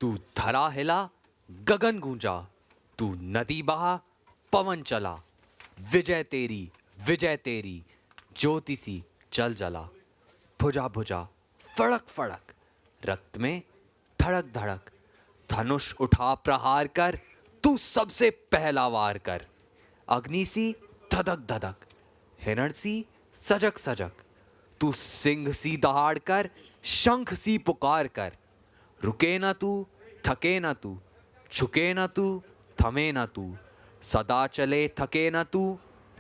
तू धरा हिला, गगन गूंजा, तू नदी बहा, पवन चला। विजय तेरी, ज्योति सी जल जला। भुजा भुजा, फड़क फड़क, रक्त में धड़क धड़क। धनुष उठा प्रहार कर, तू सबसे पहला वार कर। अग्नि सी धधक धधक, हिरण सी सजक सजक। तू सिंह सी दहाड़ कर, शंख सी पुकार कर। रुके ना तू, थके ना तू, झुके ना तू, थमे ना तू। सदा चले थके ना तू,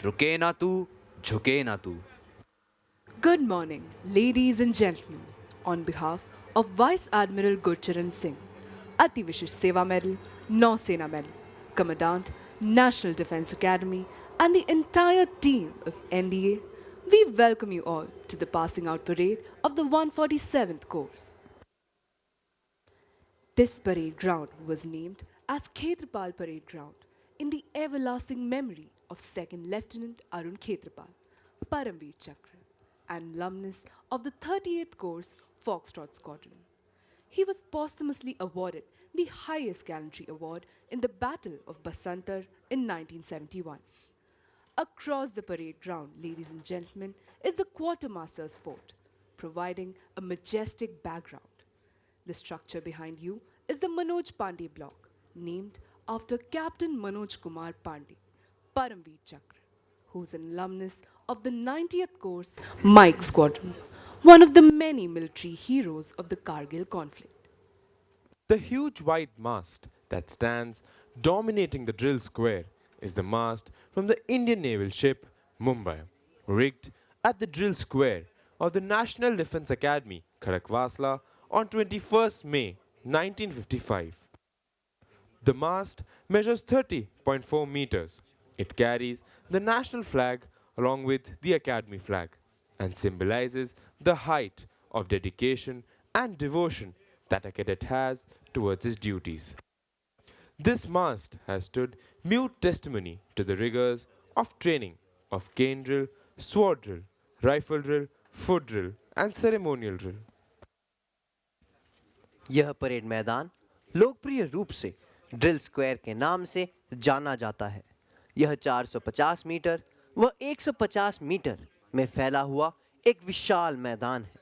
रुके ना तू, झुके ना तू। Good morning, ladies and gentlemen. On behalf of Vice Admiral Gurcharan Singh, Ati Vishish Seva Medal, Nausena Medal, Commandant, National Defence Academy, and the entire team of NDA, we welcome you all to the passing out parade of the 147th course. This parade ground was named as Khetrapal Parade Ground in the everlasting memory of 2nd Lieutenant Arun Khetrapal, Paramveer Chakra, and alumnus of the 38th Course Foxtrot Squadron. He was posthumously awarded the highest gallantry award in the Battle of Basantar in 1971. Across the parade ground, ladies and gentlemen, is the Quartermaster's Fort, providing a majestic background. The structure behind you is the Manoj Pandey block, named after Captain Manoj Kumar Pandey, Paramveer Chakra, who's an alumnus of the 90th Course Mike Squadron, one of the many military heroes of the Kargil conflict. The huge white mast that stands dominating the drill square is the mast from the Indian naval ship Mumbai, rigged at the drill square of the National Defence Academy, Khadakwasla, on 21st May 1955. The mast measures 30.4 meters. It carries the national flag along with the academy flag and symbolizes the height of dedication and devotion that a cadet has towards his duties. This mast has stood mute testimony to the rigors of training of cane drill, sword drill, rifle drill, foot drill, and ceremonial drill. यह parade मैदान लोकप्रिय रूप से drill square के नाम से जाना जाता है। यह 450 मीटर व 150 मीटर में फैला हुआ एक विशाल मैदान है।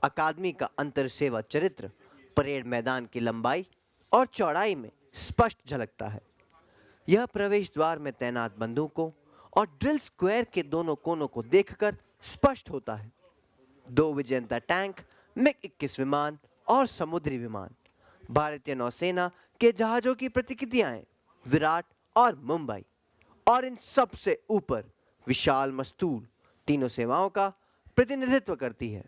अकादमी का अंतर सेवा चरित्र परेड मैदान की लंबाई और चौड़ाई में स्पष्ट झलकता है। यह प्रवेश द्वार में तैनात बंदूकों और ड्रिल स्क्वायर के दोनों कोनों को देखकर स्पष्ट होता है। 2 विजेंता टैंक, मिग-21 विमान और समुद्री विमान, भारतीय नौसेना के जहाजों की प्रतिकृतियां विराट और मुंबई, और इन सब से ऊपर विशाल मस्तूल तीनों सेवाओं का प्रतिनिधित्व करती है।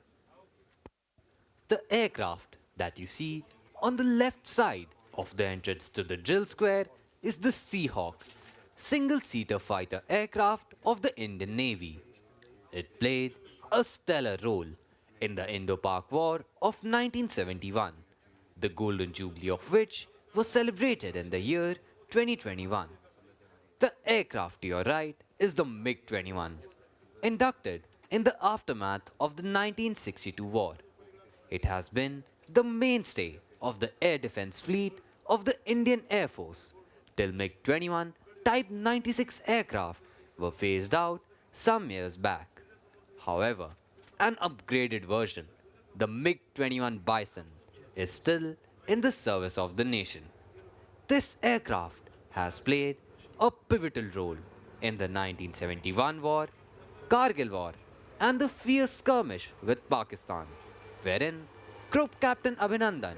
The aircraft that you see on the left side of the entrance to the drill square is the Seahawk, single-seater fighter aircraft of the Indian Navy. It played a stellar role in the Indo-Pak War of 1971, the Golden Jubilee of which was celebrated in the year 2021. The aircraft to your right is the MiG-21, inducted in the aftermath of the 1962 war. It has been the mainstay of the air defense fleet of the Indian Air Force till MiG-21 Type 96 aircraft were phased out some years back. However, an upgraded version, the MiG-21 Bison, is still in the service of the nation. This aircraft has played a pivotal role in the 1971 war, Kargil war, and the fierce skirmish with Pakistan, wherein Group Captain Abhinandan,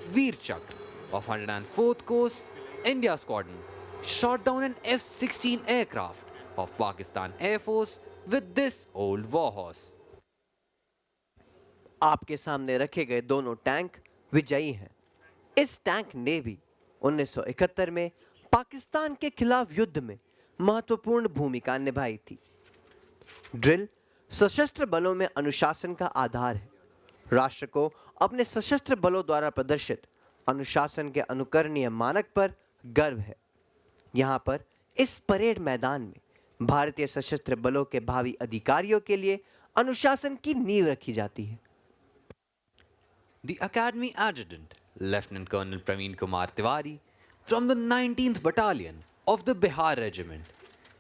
Veer Chakra of 104th Coast India Squadron shot down an F-16 aircraft of Pakistan Air Force with this old warhorse. आपके सामने रखे गए दोनों tank विजयी हैं। इस tank ने भी 1971 में पाकिस्तान के खिलाफ युद्ध में महत्वपूर्ण भूमिका निभाई थी। ड्रिल सशस्त्र बलों में अनुशासन का आधार है। राष्ट्र को अपने सशस्त्र बलों द्वारा प्रदर्शित अनुशासन के अनुकरणीय मानक पर गर्व है। यहाँ पर इस परेड मैदान में भारतीय सशस्त्र बलों के भावी अधिकारियों के लिए अनुशासन की नींव रखी जाती है। The Academy Adjutant, Lieutenant Colonel Praveen Kumar Tiwari, from the 19th Battalion of the Bihar Regiment,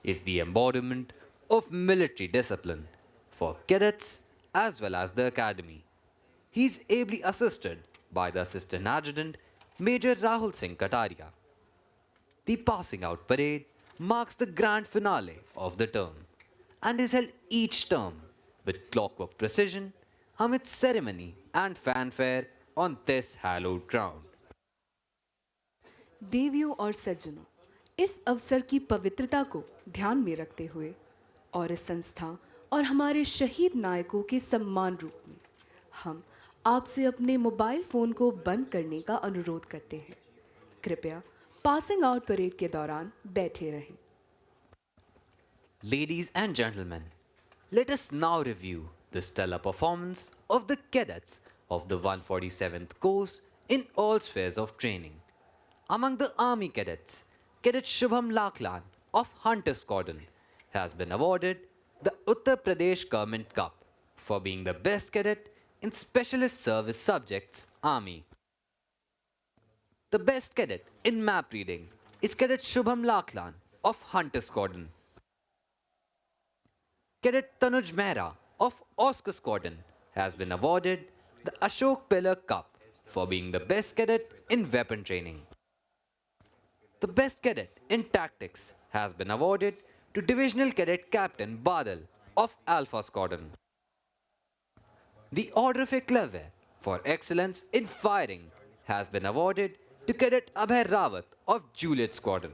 is the embodiment of military discipline for cadets as well as the Academy. He is ably assisted by the Assistant Adjutant, Major Rahul Singh Kataria. The passing out parade marks the grand finale of the term and is held each term with clockwork precision amid ceremony and fanfare on this hallowed ground. देवियों और सज्जनों, इस अवसर की पवित्रता को ध्यान में रखते हुए और इस संस्था और हमारे शहीद नायकों के सम्मान रूप में हम आपसे अपने मोबाइल फ़ोन को बंद करने का अनुरोध करते हैं। कृपया पासिंग आउट परेड के दौरान बैठे रहें। Ladies and gentlemen, let us now review the stellar performance of the cadets of the 147th course in all spheres of training. Among the Army cadets, Cadet Shubham Laklan of Hunter Squadron has been awarded the Uttar Pradesh Government Cup for being the best cadet in Specialist Service Subjects Army. The best cadet in map reading is Cadet Shubham Laklan of Hunter Squadron. Cadet Tanuj Mehra of Oscar Squadron has been awarded the Ashok Pillar Cup for being the best cadet in weapon training. The best cadet in tactics has been awarded to Divisional Cadet Captain Badal of Alpha Squadron. The Order of Eclair for excellence in firing has been awarded to Cadet Abhay Rawat of Juliet Squadron.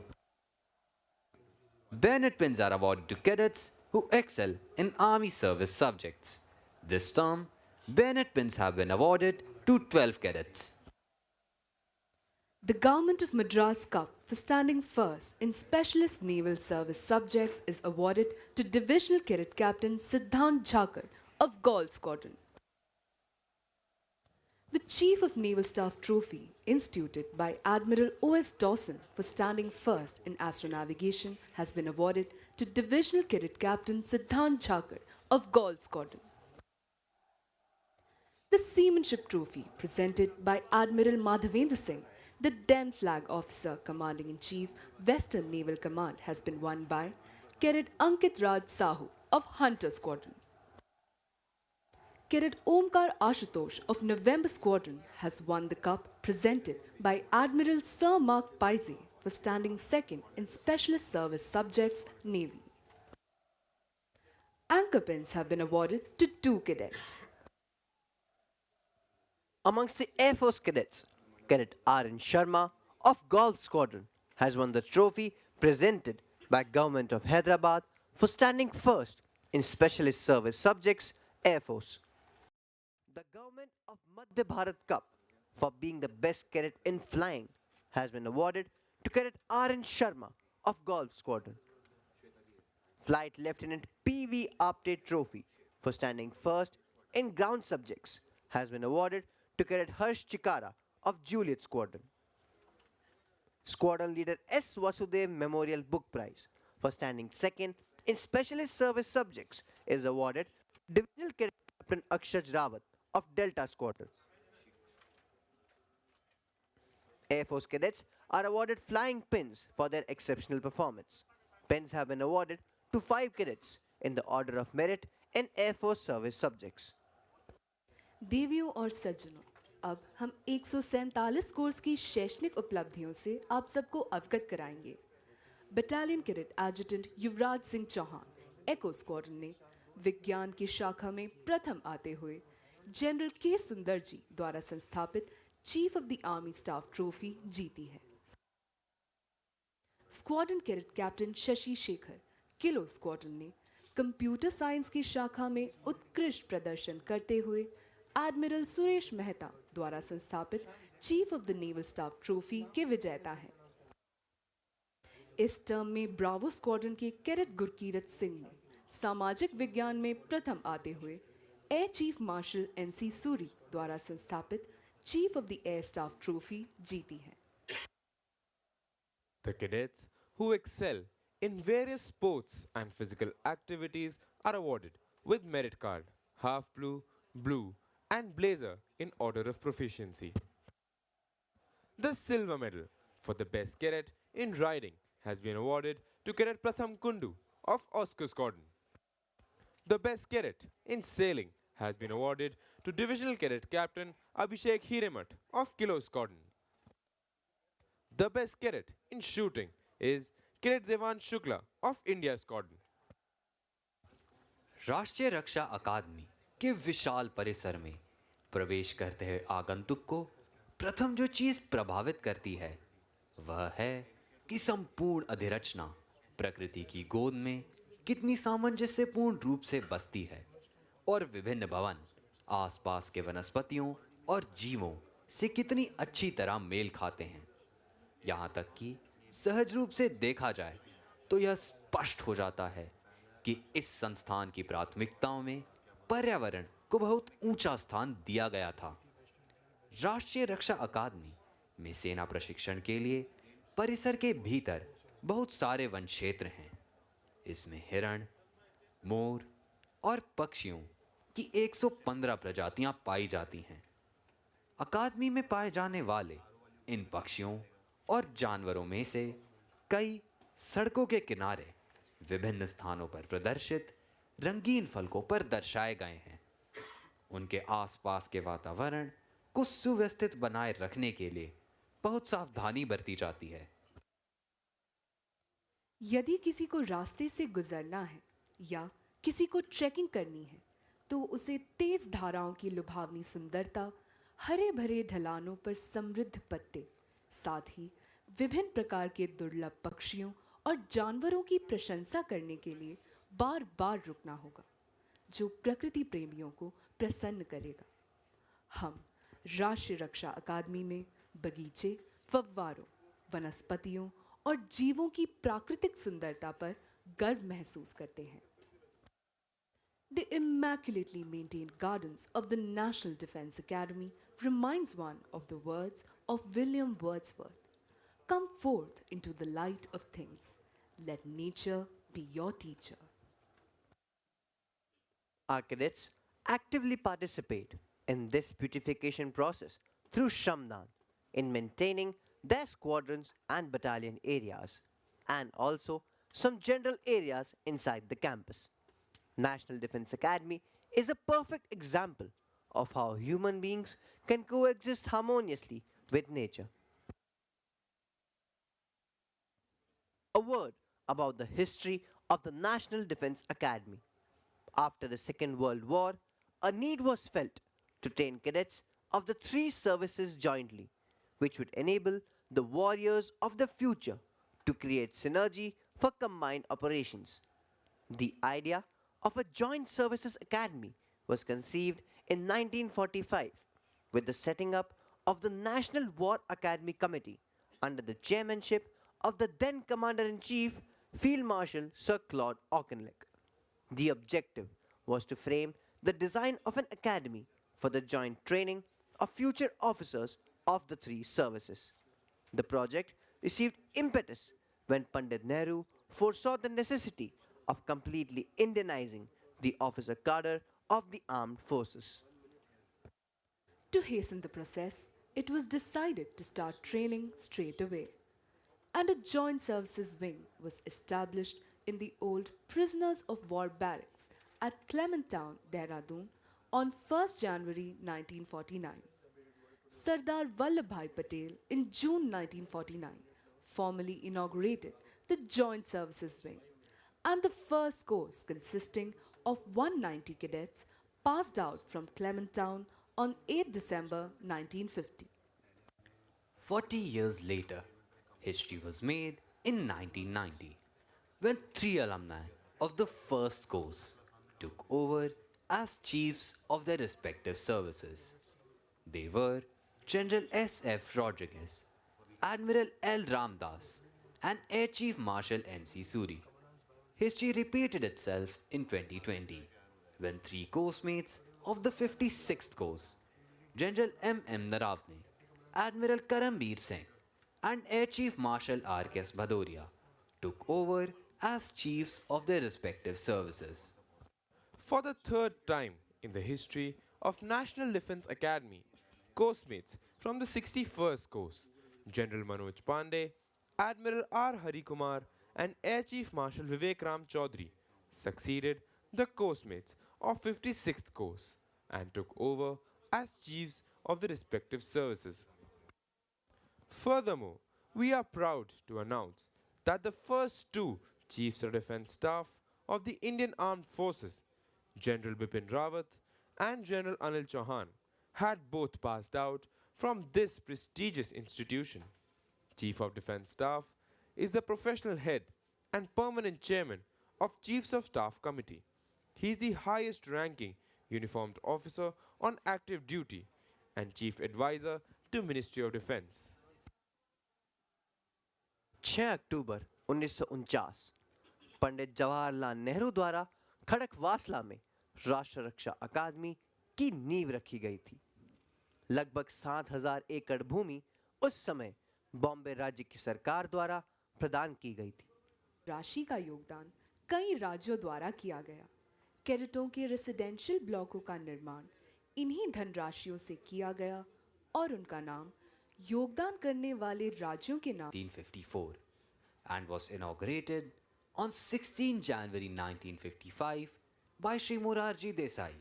Bayonet pins are awarded to cadets who excel in Army service subjects. This term, bayonet pins have been awarded to 12 cadets. The Government of Madras Cup for standing first in Specialist Naval Service subjects is awarded to Divisional Cadet Captain Siddhant Jhakar of Gaul Squadron. The Chief of Naval Staff Trophy, instituted by Admiral O.S. Dawson for standing first in astronavigation, has been awarded to Divisional Cadet Captain Siddhant Jhakar of Gaul Squadron. The Seamanship Trophy, presented by Admiral Madhavendra Singh, the then Flag Officer Commanding-in-Chief, Western Naval Command, has been won by Cadet Ankit Raj Sahu of Hunter Squadron. Cadet Omkar Ashutosh of November Squadron has won the cup presented by Admiral Sir Mark Paisy for standing second in Specialist Service Subjects Navy. Anchor pins have been awarded to 2 cadets. Amongst the Air Force cadets, Cadet R.N. Sharma of Golf Squadron has won the trophy presented by Government of Hyderabad for standing first in Specialist Service Subjects Air Force. The Government of Madhya Bharat Cup for being the best cadet in flying has been awarded to Cadet R.N. Sharma of Golf Squadron. Flight Lieutenant P.V. Apte Trophy for standing first in ground subjects has been awarded to Cadet Harsh Chikara of Juliet Squadron. Squadron Leader S. Vasudev Memorial Book Prize for standing second in Specialist Service Subjects is awarded to Divisional Cadet Captain Akshaj Rawat of Delta Squadron. Air Force cadets are awarded flying pins for their exceptional performance. Pins have been awarded to 5 cadets in the order of merit in Air Force service subjects. देवियों और सज्जनों, अब हम 147 course की शैक्षणिक उपलब्धियों से आप सबको अवगत कराएंगे। Battalion cadet adjutant Yuvraj Singh Chauhan एको स्क्वाड्रन ने विज्ञान की शाखा में प्रथम आते हुए जनरल के सुंदर जी द्वारा संस्थापित chief of the army staff trophy जीती है। Squadron cadet captain Shashi Shekhar kilo squadron ने कंप्यूटर साइंस की शाखा में उत्कृष्ट प्रदर्शन करते हुए एडमिरल सुरेश मेहता द्वारा संस्थापित chief of the naval staff trophy के विजेता हैं। इस टर्म में ब्रावो स्क्वाड्रन के कैडेट गुरकीरत सिंह ने सामाजिक विज्ञान में प्रथम आते हुए air chief marshal NC Suri द्वारा संस्थापित chief of the air staff trophy जीती है। The cadets who excel in various sports and physical activities are awarded with merit card, half blue, blue and blazer in order of proficiency. The silver medal for the best cadet in riding has been awarded to Cadet Pratham Kundu of Oscar Squadron. The best cadet in sailing has been awarded to Divisional Cadet Captain Abhishek Hiremat of Kilo Squadron. The best cadet in shooting is Cadet Devan Shukla of India Squadron. राष्ट्रीय रक्षा अकादमी के विशाल परिसर में प्रवेश करते हुए आगंतुक को प्रथम जो चीज प्रभावित करती है वह है कि संपूर्ण अधिरचना प्रकृति की गोद में कितनी सामंजस्यपूर्ण रूप से बसती है और विभिन्न भवन आसपास के वनस्पतियों और जीवों से कितनी अच्छी तरह मेल खाते हैं। यहाँ तक कि सहज रूप से देखा जाए तो यह स्पष्ट हो जाता है कि इस संस्थान की प्राथमिकताओं में पर्यावरण को बहुत ऊंचा स्थान दिया गया था। राष्ट्रीय रक्षा अकादमी में सेना प्रशिक्षण के लिए परिसर के भीतर बहुत सारे वन क्षेत्र हैं। इसमें हिरण, मोर और पक्षियों की 115 प्रजातियां पाई जाती हैं। अकादमी में पाए जाने वाले इन पक्षियों और जानवरों में से कई सड़कों के किनारे विभिन्न स्थानों पर प्रदर्शित रंगीन फलकों पर दर्शाए गए हैं। उनके आसपास के वातावरण को सुव्यवस्थित बनाए रखने के लिए बहुत सावधानी बरती जाती है। यदि किसी को रास्ते से गुजरना है या किसी को ट्रैकिंग करनी है तो उसे तेज धाराओं की लुभावनी सुंदरता, हरे भरे ढलानों पर समृद्ध पत्ते, साथ ही विभिन्न प्रकार के दुर्लभ पक्षियों और जानवरों की प्रशंसा करने के लिए बार बार रुकना होगा, जो प्रकृति प्रेमियों को प्रसन्न करेगा। हम राष्ट्रीय रक्षा अकादमी में बगीचे, फव्वारों, वनस्पतियों और जीवों की प्राकृतिक सुंदरता पर गर्व महसूस करते हैं। The immaculately maintained gardens of the National Defense Academy reminds one of the words of William Wordsworth. Come forth into the light of things. Let nature be your teacher. Our cadets actively participate in this beautification process through Shramdan in maintaining their squadrons and battalion areas and also some general areas inside the campus. National Defense Academy is a perfect example of how human beings can coexist harmoniously with nature. A word about the history of the National Defense Academy. After the Second World War, a need was felt to train cadets of the three services jointly, which would enable the warriors of the future to create synergy for combined operations. The idea of a joint services academy was conceived in 1945 with the setting up of the National War Academy Committee under the chairmanship of the then Commander-in-Chief Field Marshal Sir Claude Auchinleck. The objective was to frame the design of an academy for the joint training of future officers of the three services. The project received impetus when Pandit Nehru foresaw the necessity of completely Indianizing the officer cadre of the armed forces. To hasten the process, it was decided to start training straight away, and a joint services wing was established in the old Prisoners of War barracks at Clementown, Dehradun on 1st January 1949. Sardar Vallabhbhai Patel in June 1949 formally inaugurated the Joint Services Wing, and the first course consisting of 190 cadets passed out from Clementown on 8 December 1950. 40 years later, history was made in 1990 when three alumni of the first course took over as chiefs of their respective services. They were General S.F. Rodriguez, Admiral L. Ramdas, and Air Chief Marshal N.C. Suri. History repeated itself in 2020 when three course mates of the 56th course, General M.M. Naravne, Admiral Karambir Singh, and Air Chief Marshal R.K.S. Bhadoria, took over as chiefs of their respective services. For the third time in the history of National Defence Academy, Coastmates from the 61st Coast, General Manoj Pandey, Admiral R. Hari Kumar, and Air Chief Marshal Vivek Ram Chaudhary succeeded the Coastmates of 56th Coast and took over as chiefs of the respective services. Furthermore, we are proud to announce that the first two Chiefs of Defence Staff of the Indian Armed Forces, General Bipin Rawat and General Anil Chauhan, had both passed out from this prestigious institution. Chief of Defence Staff is the professional head and permanent chairman of Chiefs of Staff Committee. He is the highest ranking uniformed officer on active duty and chief advisor to Ministry of Defence. 6 अक्टूबर 1949 पंडित जवाहरलाल नेहरू द्वारा खड़कवासला में राष्ट्र रक्षा अकादमी की नींव रखी गई थी। लगभग 7,000 एकड़ भूमि उस समय बॉम्बे राज्य की सरकार द्वारा प्रदान की गई थी। राशि का योगदान कई राज्यों द्वारा किया गया। कैडेटों के रेसिडेंशियल ब्लॉकों का निर्माण इन्हीं धनराशियों से किया गया और उनका नाम योगदान करने वाले राज्यों के नाम 1954 and was inaugurated on 16 January 1955 by Shri Morarji Desai,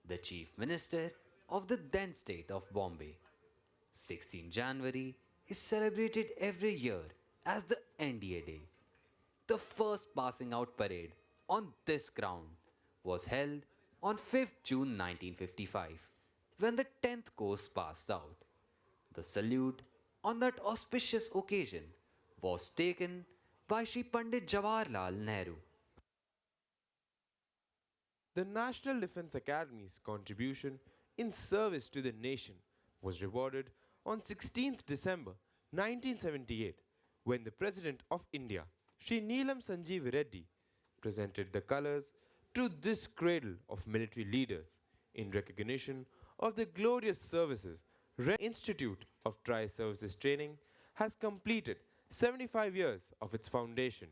the Chief Minister of the then state of Bombay. 16 January is celebrated every year as the NDA Day. The first passing out parade on this ground was held on 5th June 1955 when the 10th Coast passed out. The salute on that auspicious occasion was taken by Shri Pandit Jawaharlal Nehru. The National Defence Academy's contribution in service to the nation was rewarded on 16th December 1978 when the President of India, Shri Neelam Sanjeev Reddy, presented the colours to this cradle of military leaders in recognition of the glorious services. Institute of Tri-Services Training has completed 75 years of its foundation.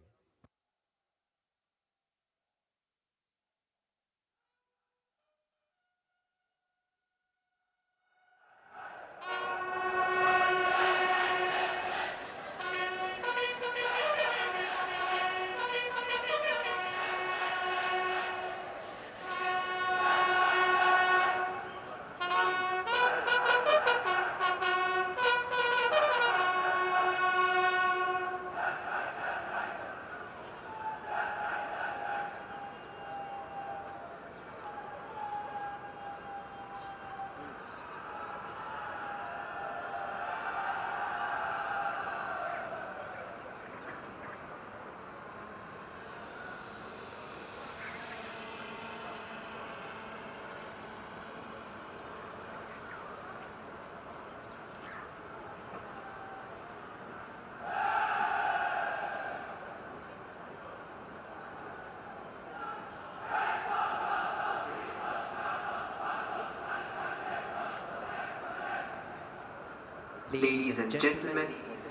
Ladies and gentlemen,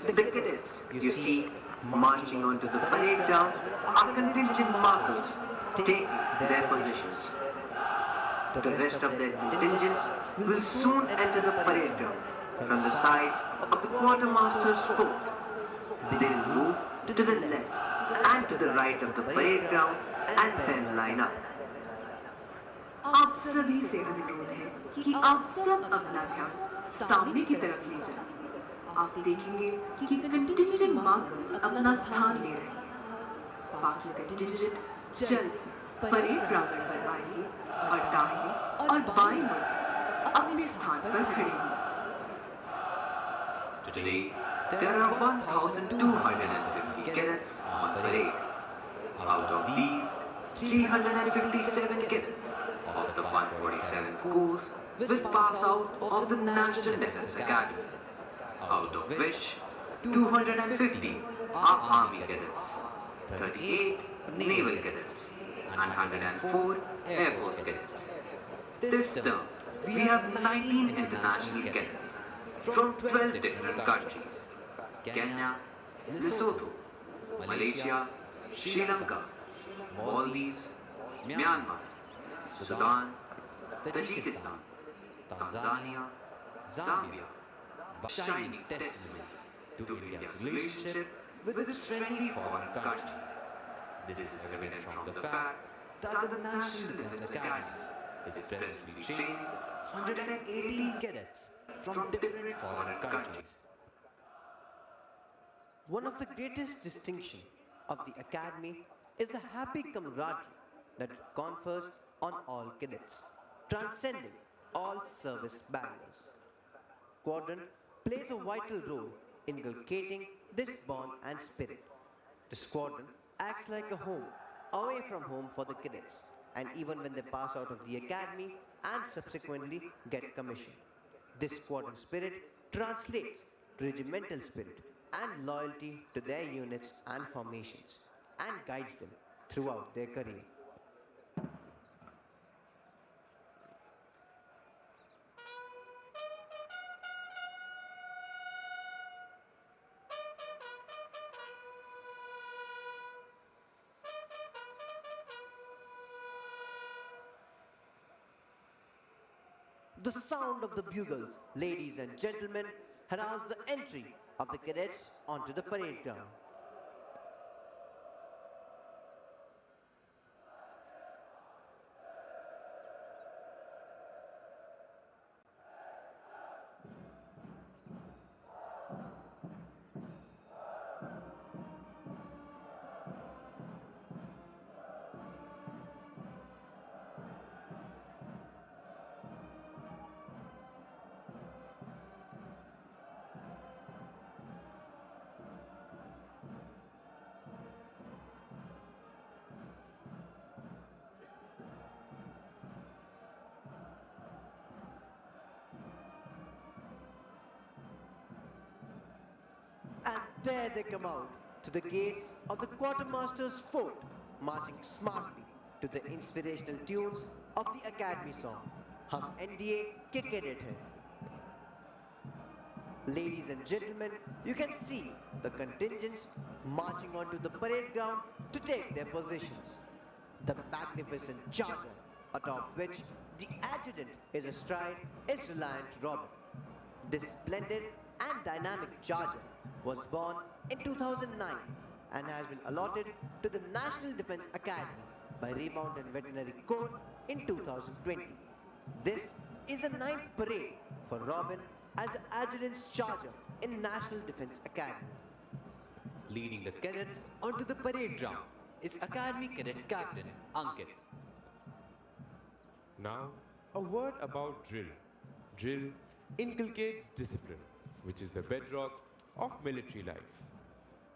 the cadets you see marching onto the parade ground are contingent markers taking their positions. The rest of their contingents will soon enter the parade ground from the sides of the quartermaster's fort. They will move to the left and to the right of the parade ground and then line up. आप सभी से अनुरोध है कि आप सब अपना ध्यान सामने की तरफ ले जाएं। आप देखेंगे कि कंटिंजेंट मार्कर्स अपना स्थान ले रहे हैं। बाकी कंटिंजेंट जल्द परेड प्रांगण पर आएंगे और दाहिने और बाएं मुड़ अपने स्थान पर खड़े होंगे। Today, there are 1,250 cadets on parade. Out of these, 357 cadets of the 147 Corps will pass out of the National Defence Academy, out of which 250 are Army cadets, 38 Naval cadets, and 104 Air Force cadets. This term, we have 19 international cadets from 12 different countries: Kenya, Lesotho, Malaysia, Sri Lanka, Maldives, Myanmar, Sudan, Tajikistan, Tanzania, Zambia, by shining testimony to India's relationship with its friendly foreign countries. This is evident from the fact that the National Defense Academy is presently training 118 cadets from different foreign countries. One of the greatest distinctions of the Academy is the happy camaraderie that it confers on all cadets, transcending all service barriers. Quadrant plays a vital role in inculcating this bond and spirit. The squadron acts like a home, away from home for the cadets, and even when they pass out of the academy and subsequently get commissioned. This squadron spirit translates to regimental spirit and loyalty to their units and formations and guides them throughout their career. The sound of the bugles, ladies and gentlemen, heralds the entry of the cadets onto the parade ground. And there they come out to the gates of the quartermaster's fort, marching smartly to the inspirational tunes of the Academy song, Hum NDA Ke Cadet Hai. Ladies and gentlemen, you can see the contingents marching onto the parade ground to take their positions. The magnificent charger, atop which the adjutant is astride, is Reliant Robin. This splendid and dynamic charger was born in 2009 and has been allotted to the National Defense Academy by Remount and Veterinary Corps in 2020. This is the ninth parade for Robin as the adjutant's charger in National Defense Academy. Leading the cadets onto the parade ground is Academy Cadet Captain Ankit. Now, a word about drill. Drill inculcates discipline, which is the bedrock of military life.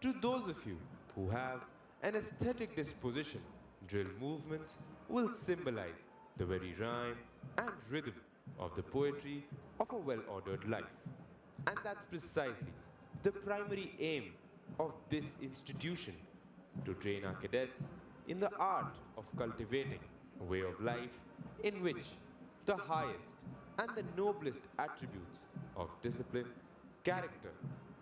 To those of you who have an aesthetic disposition, drill movements will symbolize the very rhyme and rhythm of the poetry of a well-ordered life. And that's precisely the primary aim of this institution, to train our cadets in the art of cultivating a way of life in which the highest and the noblest attributes of discipline, character,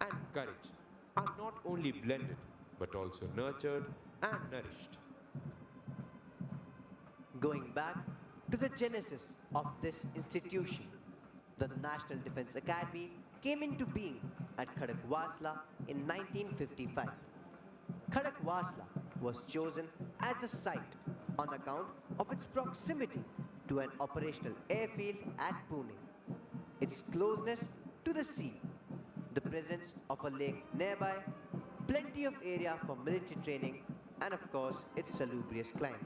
and courage are not only blended but also nurtured and nourished. Going back to the genesis of this institution, the National Defense Academy came into being at Khadakwasla in 1955. Khadakwasla was chosen as a site on account of its proximity to an operational airfield at Pune, its closeness to the sea, the presence of a lake nearby, plenty of area for military training, and of course its salubrious climate.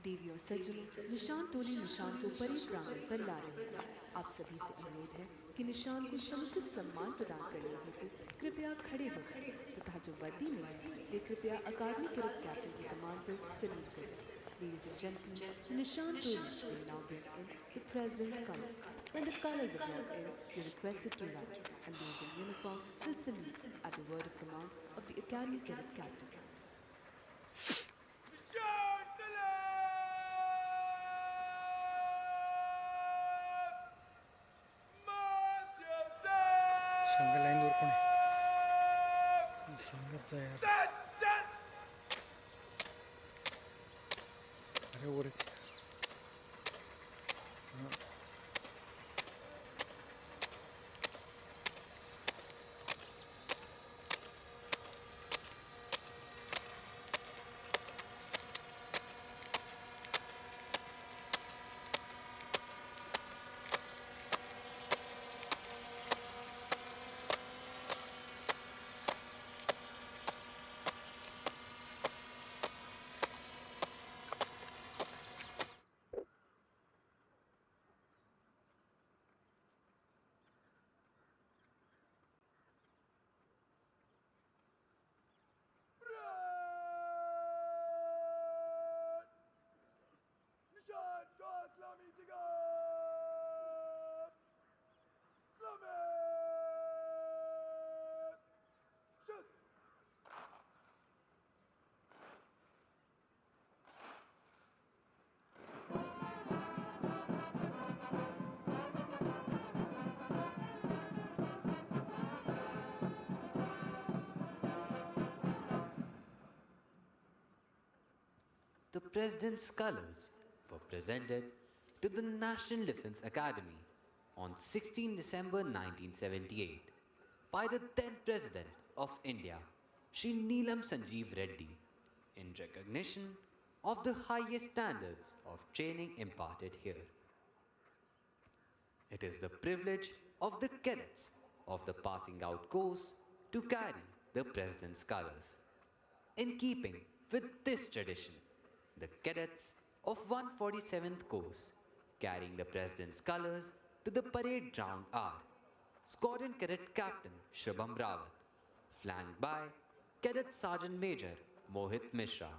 देवी और सज्जनों, निशान टोली निशान को parade प्रांगण पर ला रही है। आप सभी से अनुरोध है कि निशान को समुचित सम्मान प्रदान करने हेतु कृपया खड़े हो जाएं तथा जो वर्दी में है वे कृपया अकादमी कैडेट कैप्टन की कमान पर सल्यूट करें। Ladies and gentlemen, the Nishan Toli will now bring in the President's colors. When the colors are brought in, you're requested to rise, and those in uniform will salute at the word of command of the Academy Cadet Captain. संग line दूर कोण संगत यार अरे वर The President's colors were presented to the National Defense Academy on 16 December 1978 by the then President of India, Shri Neelam Sanjeev Reddy, in recognition of the highest standards of training imparted here. It is the privilege of the cadets of the passing out course to carry the President's colors. In keeping with this tradition, the cadets of 147th Course carrying the President's colors to the parade ground are Squadron Cadet Captain Shubham Rawat, flanked by Cadet Sergeant Major Mohit Mishra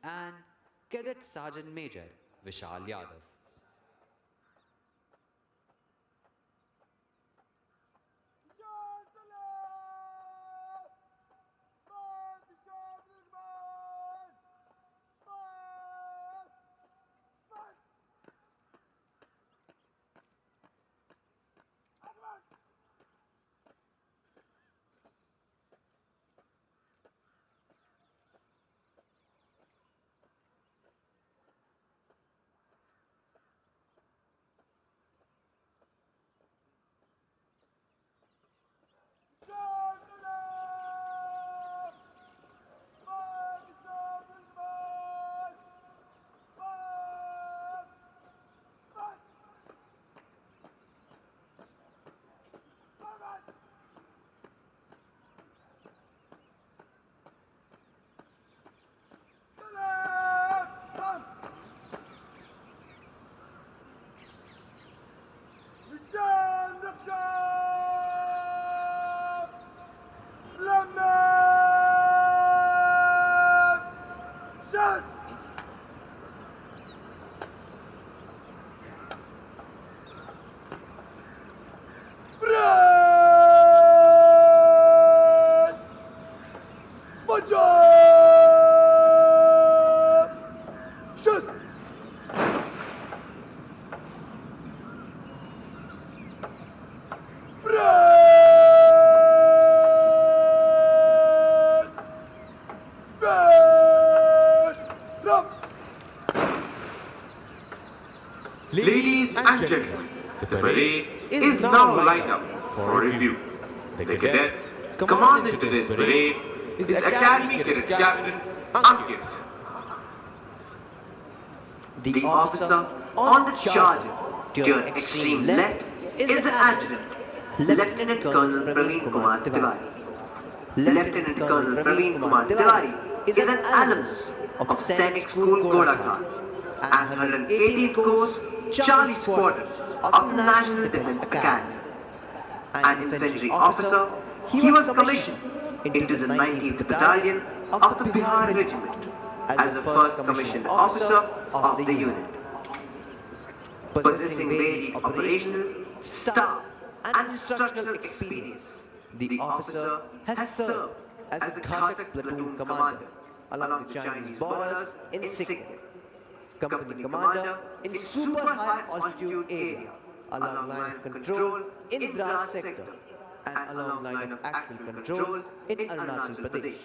and Cadet Sergeant Major Vishal Yadav. Ladies and gentlemen, the parade is now lined up for review. The cadet commanding today's parade is Academy Cadet Captain Ankit. The officer on the charger to your extreme left is the adjutant, Lieutenant Colonel Praveen Kumar Tiwari. Lieutenant Colonel Praveen Kumar Tiwari is an alumnus of Sainik School Godakhan and 118th Course Charlie Squadron of the National Defence Academy. An infantry officer, he was commissioned into the 19th Battalion of the Bihar Regiment as the first commissioned officer of the unit. Possessing varied operational, staff and instructional experience, the officer has served as a Ghatak platoon commander along the Chinese borders in Sikkim, company commander in super high altitude area along line of control in Dras sector and along line of actual control in Arunachal Pradesh.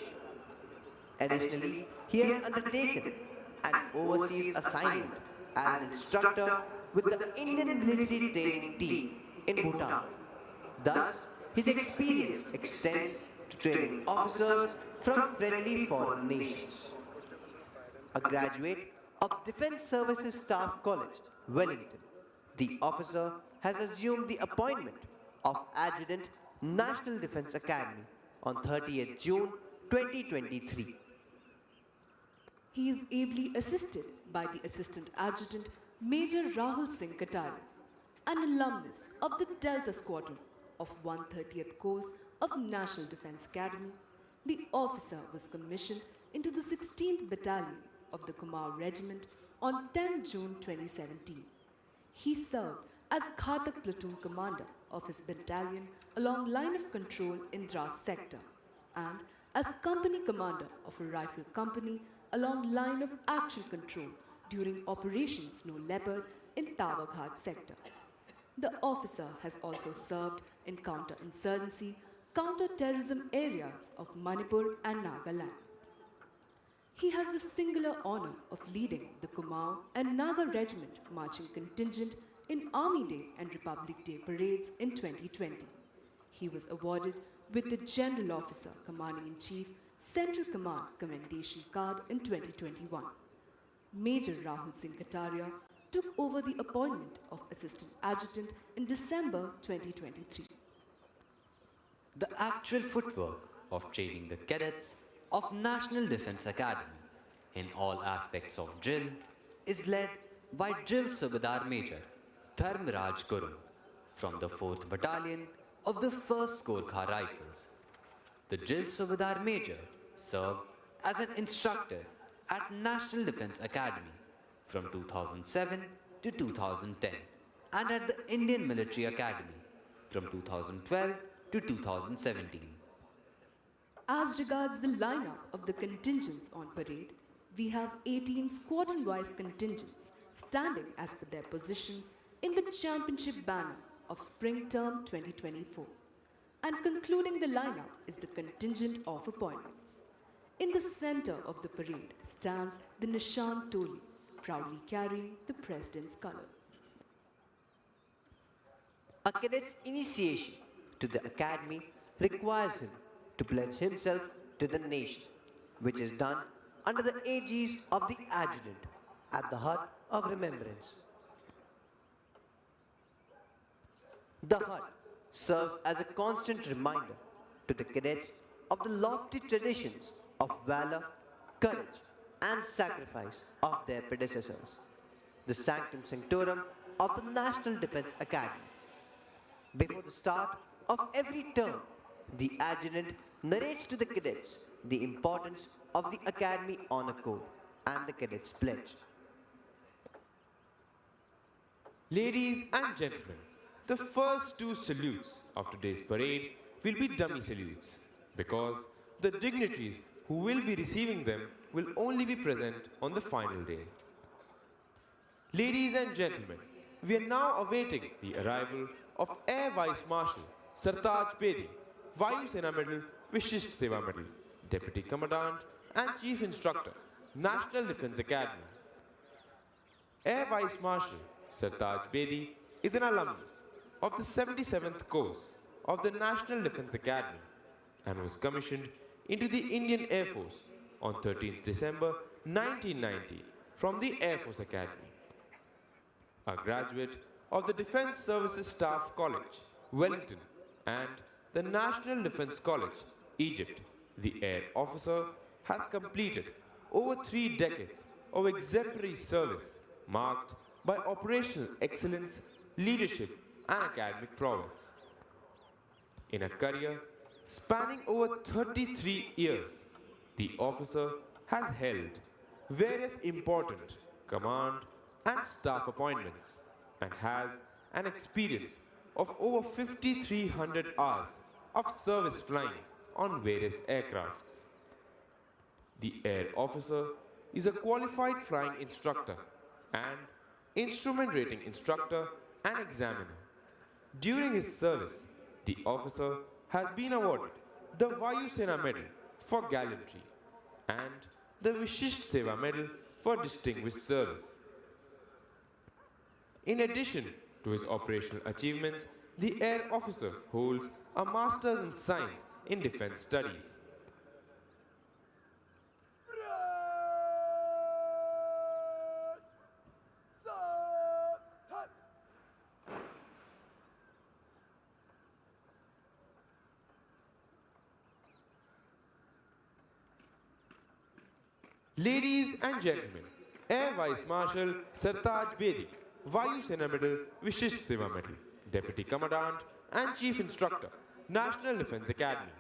Additionally, he has undertaken an overseas assignment as an instructor with the Indian military training team in Bhutan. Thus, his experience extends to training officers from friendly foreign nations. A graduate of Defence Services Staff College, Wellington, the officer has assumed the appointment of Adjutant, National Defence Academy on 30th June 2023. He is ably assisted by the Assistant Adjutant Major Rahul Singh Kataria, an alumnus of the Delta Squadron of 130th Course of National Defence Academy. The officer was commissioned into the 16th Battalion of the Kumar Regiment on 10 June 2017. He served as Ghatak platoon commander of his battalion along line of control in Dras sector and as company commander of a rifle company along line of actual control during Operation Snow Leopard in Tawaghat sector. The officer has also served in counter-insurgency, counter-terrorism areas of Manipur and Nagaland. He has the singular honor of leading the Kumaon and Naga Regiment marching contingent in Army Day and Republic Day parades in 2020. He was awarded with the General Officer Commanding-in-Chief Central Command Commendation Card in 2021. Major Rahul Singh Kataria took over the appointment of Assistant Adjutant in December 2023. The actual footwork of training the cadets of National Defence Academy in all aspects of drill is led by Drill Subedar Major Dharmaraj Guru from the 4th Battalion of the 1st Gorkha Rifles. The Drill Subedar Major served as an instructor at National Defence Academy from 2007 to 2010 and at the Indian Military Academy from 2012 to 2017. As regards the lineup of the contingents on parade, we have 18 squadron-wise contingents standing as per their positions in the championship banner of Spring Term 2024. And concluding the lineup is the contingent of appointments. In the center of the parade stands the Nishan Toli, proudly carrying the President's colors. A cadet's initiation to the academy requires him to pledge himself to the nation, which is done under the aegis of the adjutant at the hut of remembrance. The hut serves as a constant reminder to the cadets of the lofty traditions of valor, courage, and sacrifice of their predecessors, the sanctum sanctorum of the National Defence Academy. Before the start of every term, the adjutant narrates to the cadets the importance of the Academy Honor Code and the Cadets Pledge. Ladies and gentlemen, the first two salutes of today's parade will be dummy salutes because the dignitaries who will be receiving them will only be present on the final day. Ladies and gentlemen, we are now awaiting the arrival of Air Vice Marshal Sartaj Bedi, Vayu Sena Medal, Vishisht Seva Medal, Deputy Commandant and Chief Instructor, National Defence Academy. Air Vice Marshal Sartaj Bedi is an alumnus of the 77th course of the National Defence Academy and was commissioned into the Indian Air Force on 13th December 1990 from the Air Force Academy. A graduate of the Defence Services Staff College, Wellington, and the National Defence College, Egypt, the air officer has completed over 3 decades of exemplary service marked by operational excellence, leadership, and academic prowess. In a career spanning over 33 years, the officer has held various important command and staff appointments and has an experience of over 5,300 hours of service flying on various aircrafts. The air officer is a qualified flying instructor and instrument rating instructor and examiner. During his service, the officer has been awarded the Vayu Sena Medal for gallantry and the Vishisht Seva Medal for distinguished service. In addition to his operational achievements, the air officer holds a Master's in Science in Defense Studies. Ladies and gentlemen, Air Vice Marshal Sartaj Bedi, Vayu Sena Medal, Vishisht Seva Medal, Deputy Commandant and Chief Instructor, National Defence Academy.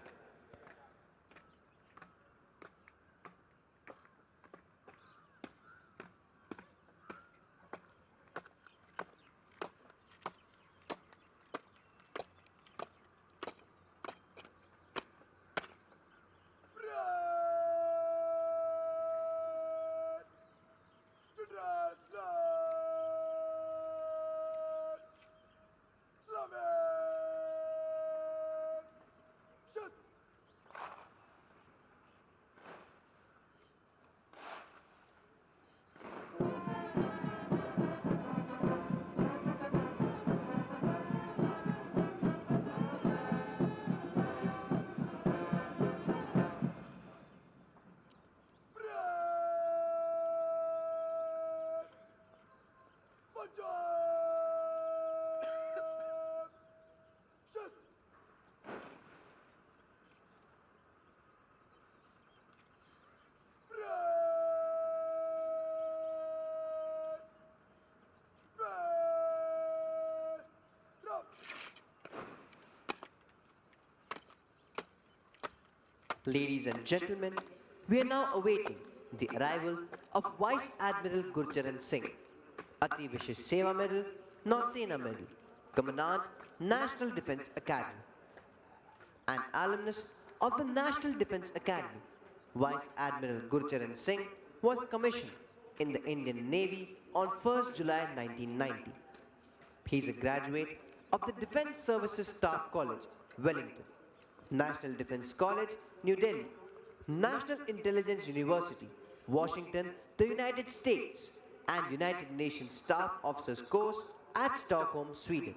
Ladies and gentlemen, we are now awaiting the arrival of Vice Admiral Gurcharan Singh, Ati Vishish Seva Medal, Nausena Medal, Commandant, National Defence Academy. An alumnus of the National Defence Academy, Vice Admiral Gurcharan Singh was commissioned in the Indian Navy on 1st July 1990. He is a graduate of the Defence Services Staff College, Wellington, National Defence College, New Delhi, National Intelligence University, Washington, the United States, and United Nations Staff Officers Course at Stockholm, Sweden.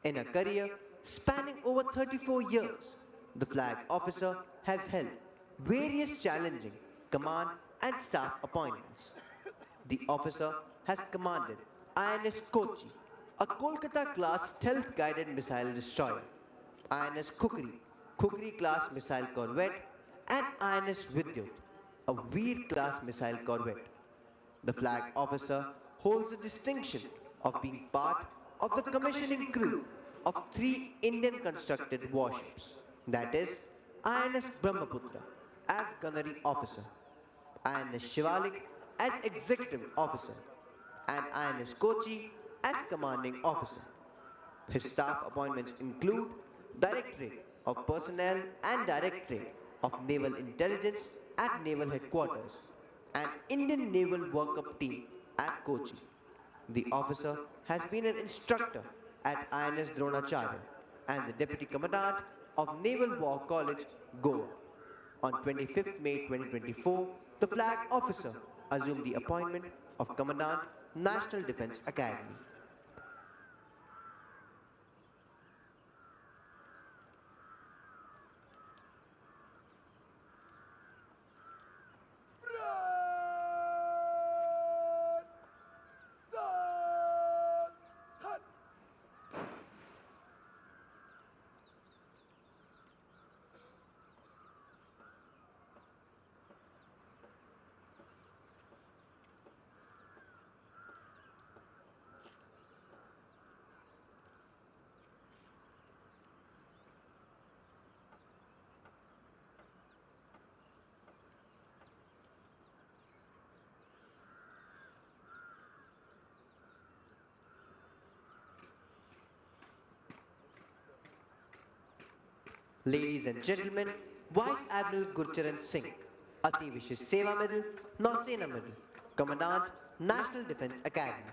In a career spanning over 34 years, the flag officer has held various challenging command and staff appointments. The officer has commanded INS Kochi, a Kolkata-class stealth-guided missile destroyer, INS Kukri, Kukri-class missile corvette, and INS Vidyut, a Veer-class missile corvette. The flag officer holds the distinction of being part of the commissioning crew of 3 Indian-constructed warships, that is, INS Brahmaputra as gunnery officer, INS Shivalik as executive officer, and INS Kochi as commanding officer. His staff appointments include Directorate of Personnel and Directorate of Naval Intelligence at Naval Headquarters and Indian Naval Workup Team at Kochi. The officer has been an instructor at INS Dronacharya and the Deputy Commandant of Naval War College, Goa. On 25th May 2024, the flag officer assumed the appointment of Commandant National Defense Academy. Ladies and gentlemen, Vice Admiral Gurcharan Singh, Ati Vishish Seva Medal, Nausena Medal, Commandant, National Defense Academy.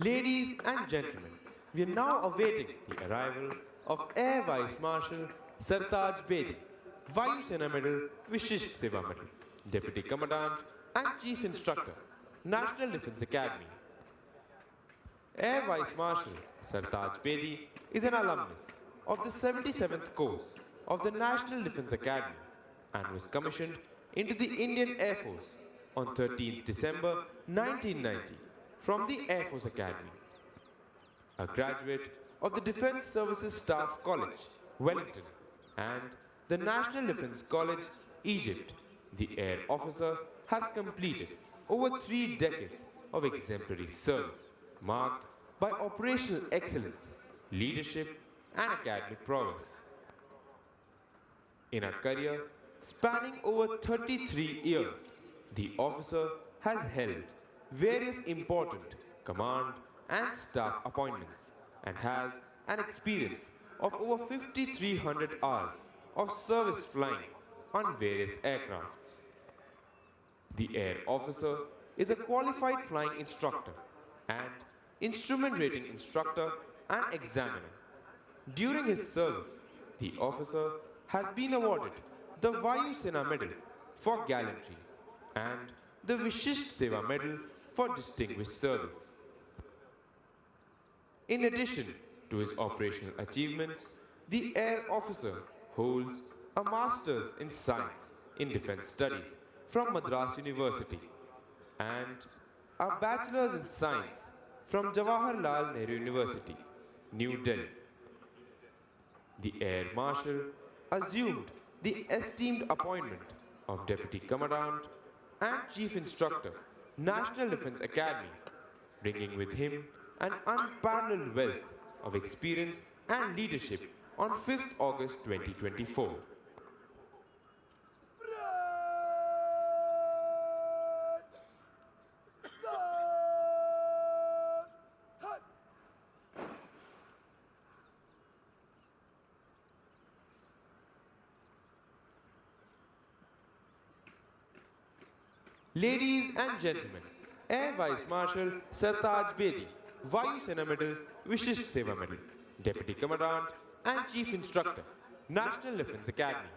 Ladies and gentlemen, we are now awaiting the arrival of Air Vice Marshal Sartaj Bedi, Vayu Sena Medal, Vishisht Seva Medal, Deputy Commandant and Chief Instructor, National Defense Academy. Air Vice Marshal Sartaj Bedi is an alumnus of the 77th course of the National Defense Academy and was commissioned into the Indian Air Force on 13th December 1990 from the Air Force Academy. A graduate of the Defense Services Staff College, Wellington, and the National Defense College, Egypt, the Air Officer has completed over 3 decades of exemplary service, marked by operational excellence, leadership, and academic prowess. In a career spanning over 33 years, the officer has held various important command and staff appointments and has an experience of over 5,300 hours of service flying on various aircrafts. The air officer is a qualified flying instructor and instrument rating instructor and examiner. During his service, the officer has been awarded the Vayu Sena Medal for gallantry and the Vishisht Seva Medal for distinguished service. In addition to his operational achievements, the air officer holds a Master's in Science in Defense Studies from Madras University and a Bachelor's in Science from Jawaharlal Nehru University, New Delhi. The Air Marshal assumed the esteemed appointment of Deputy Commandant and Chief Instructor, National Defense Academy, bringing with him an unparalleled wealth of experience and leadership on 5th August 2024. Ladies and gentlemen, Air Vice Marshal Sartaj Bedi, Vayu Sena Medal, Vishisht Seva Medal, Deputy Commandant and Chief Instructor, National Defense Academy.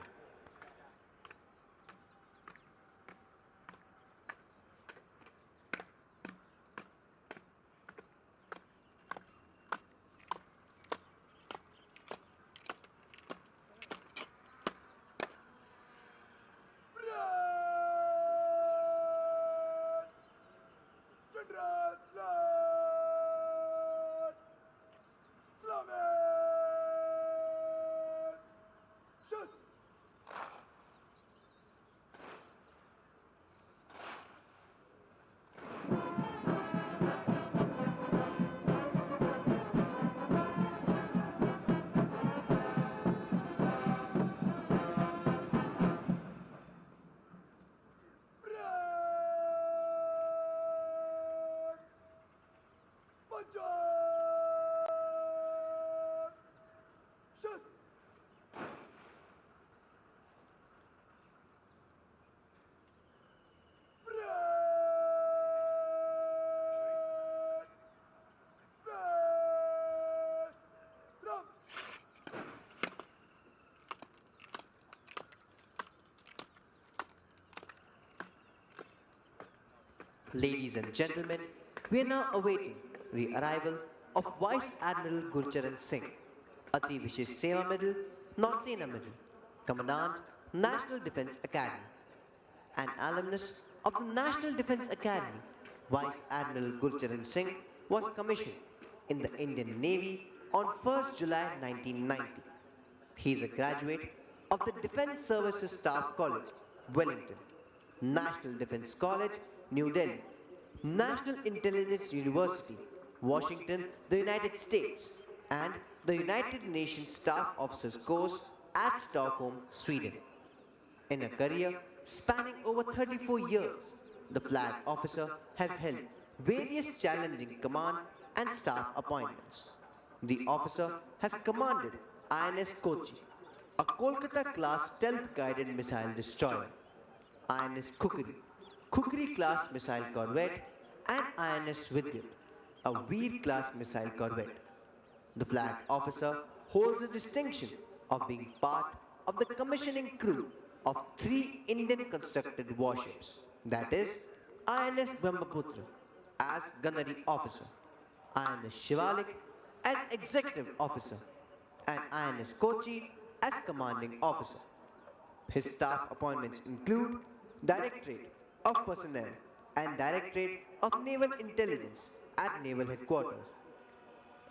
Ladies and gentlemen, we are now awaiting the arrival of Vice Admiral Gurcharan Singh, Ati Vishesh Seva Medal, Nausena Medal, Commandant, National Defence Academy. An alumnus of the National Defence Academy, Vice Admiral Gurcharan Singh was commissioned in the Indian Navy on 1st July 1990. He is a graduate of the Defence Services Staff College, Wellington, National Defence College, New Delhi, National Intelligence University, Washington, the United States, and the United Nations Staff Officers Course at Stockholm, Sweden. In a career spanning over 34 years, the flag officer has held various challenging command and staff appointments. The officer has commanded INS Kochi, a Kolkata-class stealth-guided missile destroyer, INS Kukri, Kukri-class missile corvette, and INS Vidyut, a Veer-class missile corvette. The flag officer holds the distinction of being part of the commissioning crew of 3 Indian-constructed warships, that is, INS Brahmaputra as gunnery officer, INS Shivalik as executive officer, and INS Kochi as commanding officer. His staff appointments include Directorate of Personnel and Directorate of Naval Intelligence at Naval Headquarters,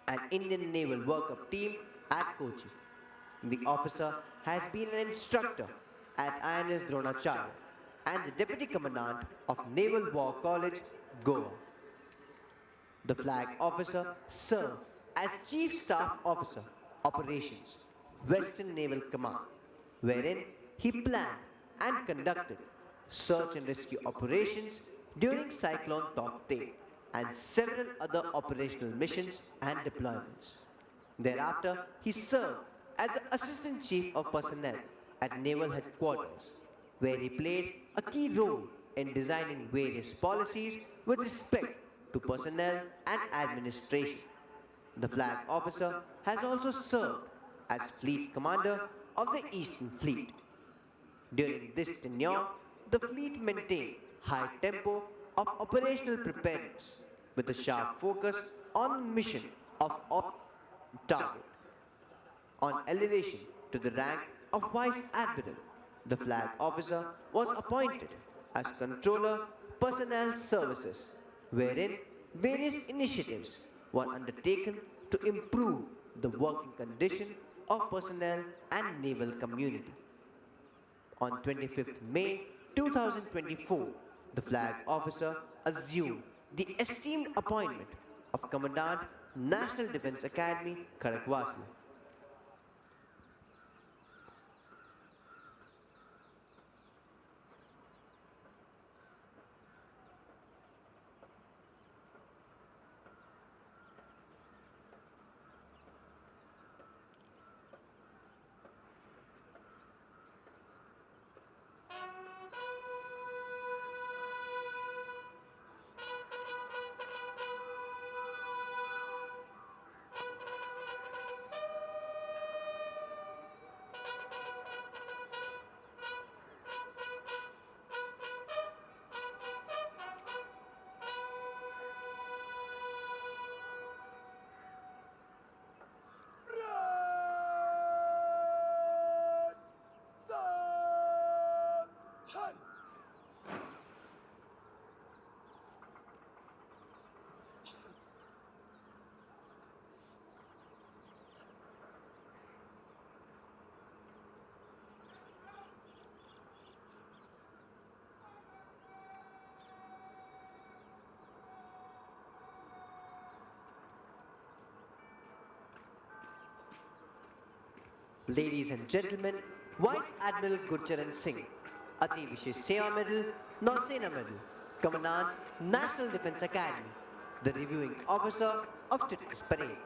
an Indian Naval Workup Team at Kochi. The officer has been an instructor at INS Dronacharya and the Deputy Commandant of Naval War College, Goa. The flag officer served as Chief Staff Officer, Operations, Western Naval Command, wherein he planned and conducted search and rescue operations during Cyclone Tauktae and several other operational missions and deployments. Thereafter, he served as the Assistant Chief of Personnel at Naval Headquarters, where he played a key role in designing various policies with respect to personnel and administration. The flag officer has also served as Fleet Commander of the Eastern Fleet. During this tenure, the fleet maintained high tempo of operational preparedness with a sharp focus on mission of target. On elevation to the rank of Vice Admiral, the flag officer was appointed as Controller Personnel Services, wherein various initiatives were undertaken to improve the working condition of personnel and naval community. On 25th May 2024, the flag officer assumed the esteemed appointment of Commandant National Defence Academy, Khadakwasla. Ladies and gentlemen, Vice Admiral Gurcharan Singh, Ati Vishesh Seva Medal, Nausena Medal, Commandant, National Defence Academy, the reviewing officer of today's parade.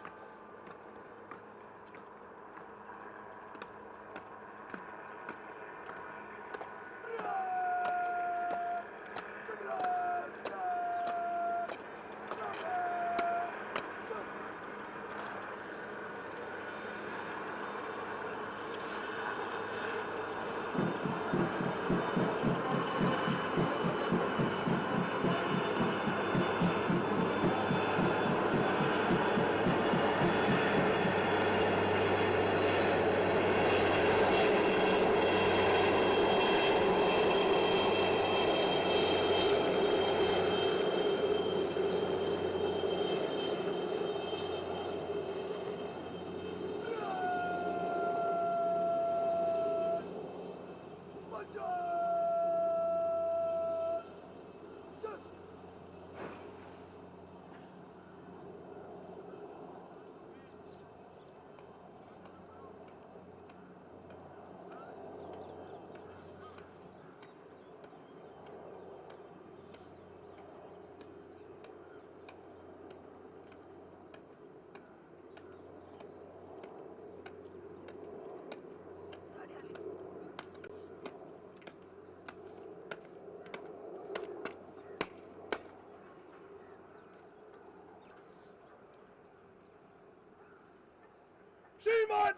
श्रीमान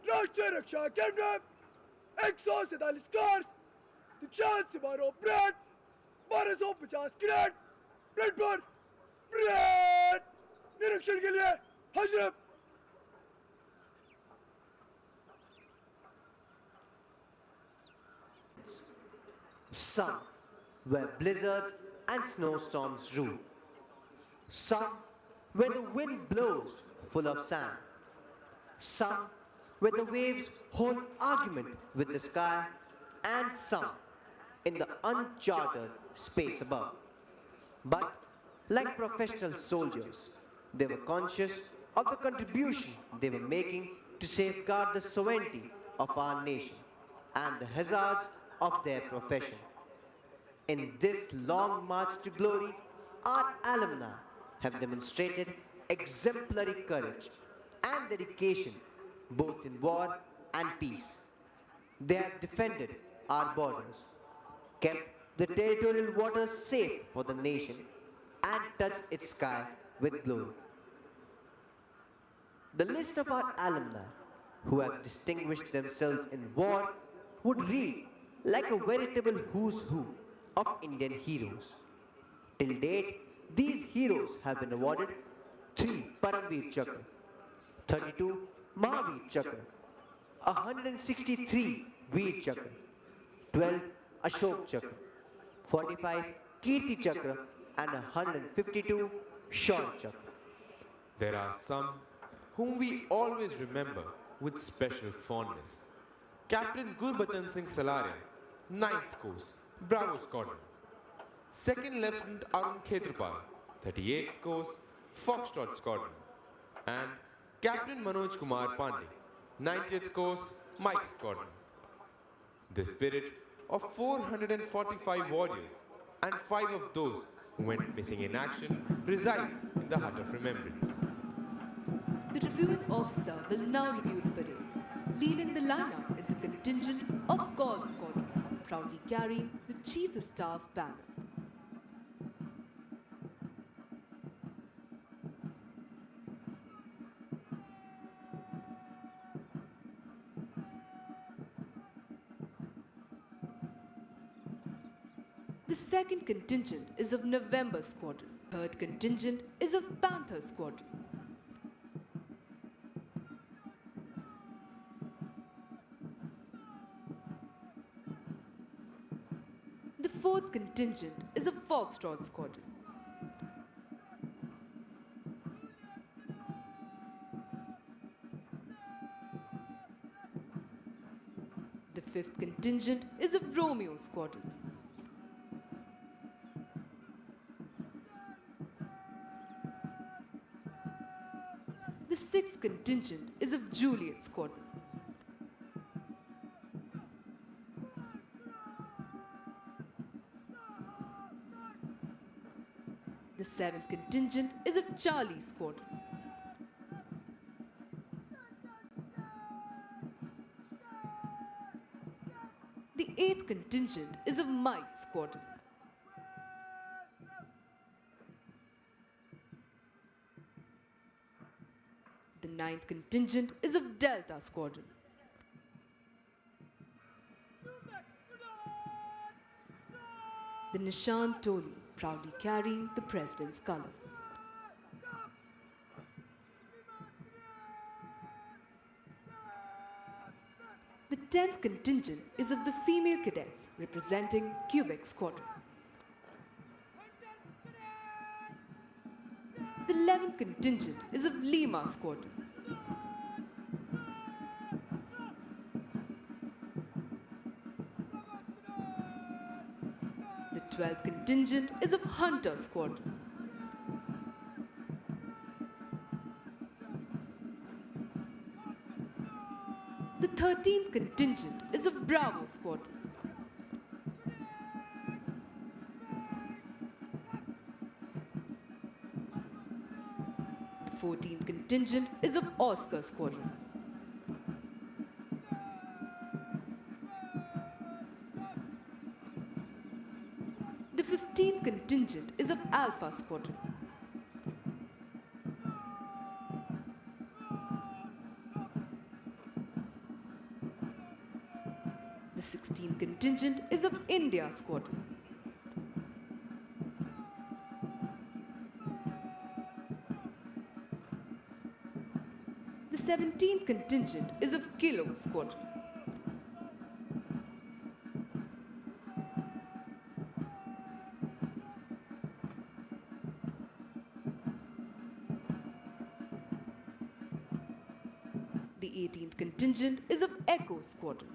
राष्ट्रीय रक्षा केंद्र 147 cars दीक्षांत समारोह brand 1250 grade bread पर bread निरीक्षण के लिए हाजिर Some where blizzards and snowstorms rule. Some where the wind blows full of sand. Some where the waves hold argument with the sky, and some in the uncharted space above. But like professional soldiers, they were conscious of the contribution they were making to safeguard the sovereignty of our nation and the hazards of their profession. In this long march to glory, our alumni have demonstrated exemplary courage and dedication both in war and peace. They have defended our borders, kept the territorial waters safe for the nation, and touched its sky with glory. The list of our alumni who have distinguished themselves in war would read like a veritable who's who of Indian heroes. Till date, these heroes have been awarded 3 Paramveer Chakra, 32 Mahavir Chakra, 163 Veer Chakra, 12 Ashok Chakra, 45 Kirti Chakra, and 152 Shaun Chakra. There are some whom we always remember with special fondness. Captain Gurbachan Singh Salaria, 9th Course, Bravo Squadron. 2nd Lieutenant Arun Khetrapal, 38th Course, Foxtrot Squadron. And Captain Manoj Kumar Pandey, 90th Course, Mike Squadron. The spirit of 445 warriors and 5 of those who went missing in action resides in the Hut of Remembrance. The reviewing officer will now review the parade. Leading the lineup is the contingent of Golf Squadron, proudly carrying the Chiefs of Staff banner. The 2nd contingent is of November Squadron. 3rd contingent is of Panther Squadron. The 4th contingent is of Foxtrot Squadron. The 5th contingent is of Romeo Squadron. The 6th contingent is of Juliet Squadron. The 7th contingent is of Charlie Squadron. The 8th contingent is of Mike Squadron. The 9th contingent is of Delta Squadron. The Nishan Toli proudly carrying the President's colors. The 10th contingent is of the female cadets representing Quebec Squadron. The 11th contingent is of Lima Squadron. 12th contingent is of Hunter Squadron. The 13th contingent is of Bravo Squadron. The 14th contingent is of Oscar Squadron. The 15th contingent is of Alpha Squadron. The 16th contingent is of India Squadron. The 17th contingent is of Kilo Squadron. The 18th contingent is of Echo Squadron.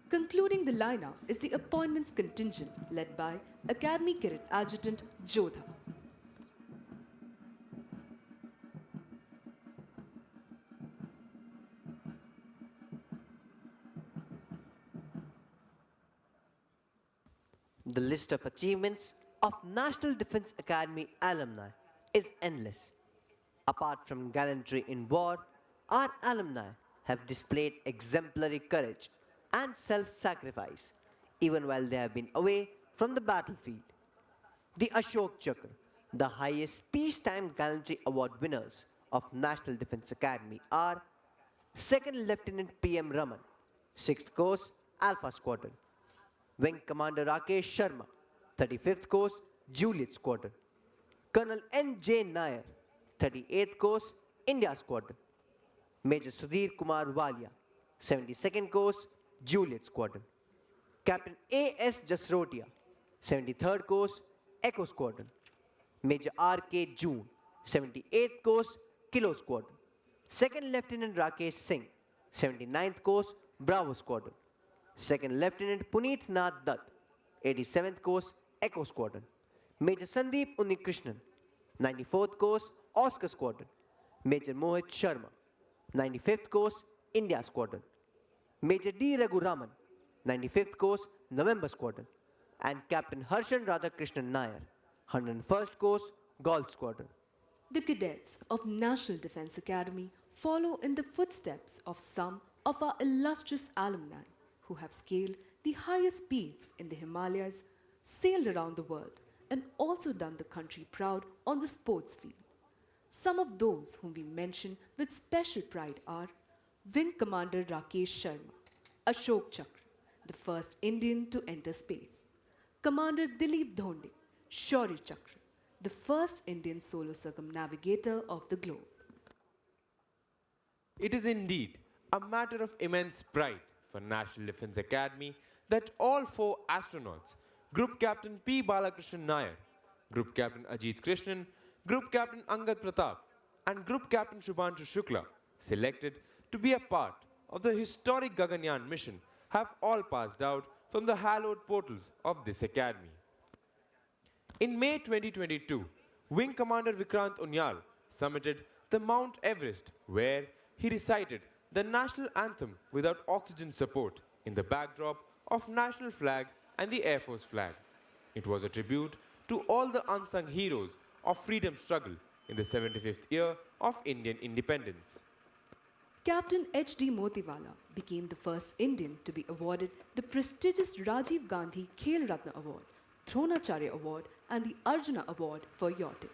Concluding the lineup is the appointments contingent led by Academy Cadet Adjutant Jodha. The list of achievements of National Defense Academy alumni is endless. Apart from gallantry in war, our alumni have displayed exemplary courage and self-sacrifice even while they have been away from the battlefield. The Ashok Chakra, the highest peacetime gallantry award winners of National Defense Academy are 2nd Lieutenant P.M. Raman, 6th Course Alpha Squadron, Wing Commander Rakesh Sharma, 35th Course Juliet Squadron, Colonel N.J. Nair, 38th Course India Squadron, Major Sudhir Kumar Walia, 72nd Course Juliet Squadron, Captain A.S. Jasrotia, 73rd Course Echo Squadron, Major R.K. June, 78th Course Kilo Squadron, 2nd Lieutenant Rakesh Singh, 79th Course Bravo Squadron, 2nd Lieutenant Puneet Nath Dutt, 87th Course Echo Squadron, Major Sandeep Unikrishnan, 94th Course Oscar Squadron, Major Mohit Sharma, 95th Course India Squadron, Major D. Raghuraman, 95th Course November Squadron, and Captain Harshan Radhakrishnan Nair, 101st Course Golf Squadron. The cadets of National Defense Academy follow in the footsteps of some of our illustrious alumni who have scaled the highest peaks in the Himalayas, sailed around the world, and also done the country proud on the sports field. Some of those whom we mention with special pride are Wing Commander Rakesh Sharma, Ashok Chakra, the first Indian to enter space, Commander Dilip Dhonde, Shaurya Chakra, the first Indian solo circumnavigator of the globe. It is indeed a matter of immense pride for National Defense Academy that all four astronauts, Group Captain P. Balakrishnan Nair, Group Captain Ajit Krishnan, Group Captain Angad Pratap, and Group Captain Shubhanshu Shukla, selected to be a part of the historic Gaganyaan mission, have all passed out from the hallowed portals of this academy. In May 2022, Wing Commander Vikrant Unyal summited the Mount Everest, where he recited the national anthem without oxygen support in the backdrop of national flag and the Air Force flag. It was a tribute to all the unsung heroes of freedom struggle in the 75th year of Indian independence. Captain H.D. Motiwala became the first Indian to be awarded the prestigious Rajiv Gandhi Khel Ratna Award, Dronacharya Award, and the Arjuna Award for yachting.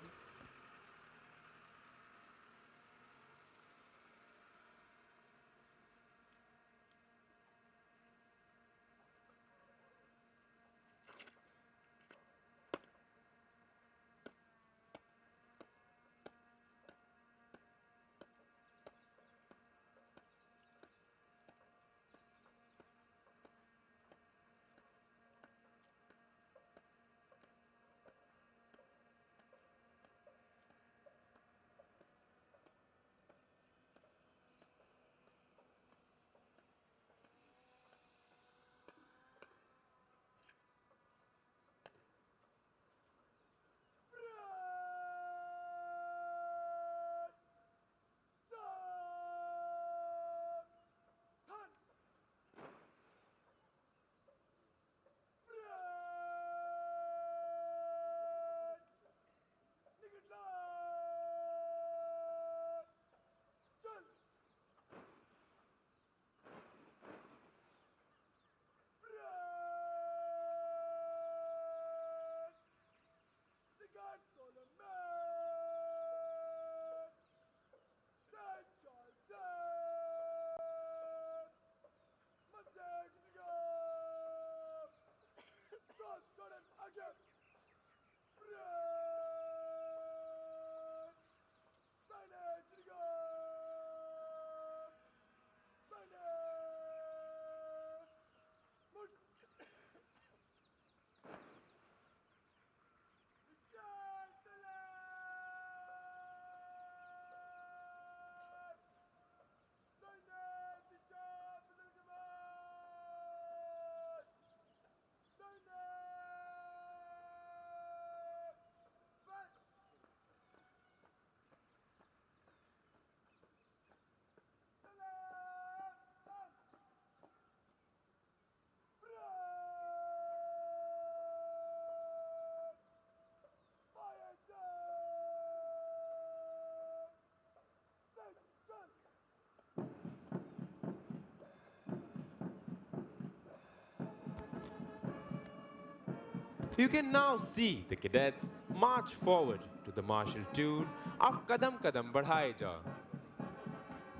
You can now see the cadets march forward to the martial tune of Kadam Kadam Badhaye Ja.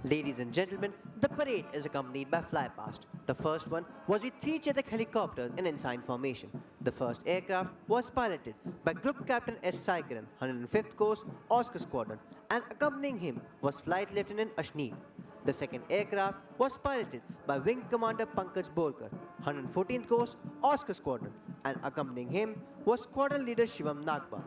Ladies and gentlemen, the parade is accompanied by flypast. The first one was with three Chetak helicopters in ensign formation. The first aircraft was piloted by Group Captain S. Saikiran, 105th Coast Oscar Squadron, and accompanying him was Flight Lieutenant Ashneet. The second aircraft was piloted by Wing Commander Pankaj Borkar, 114th Coast Oscar Squadron, and accompanying him was Squadron Leader Shivam Nagpa.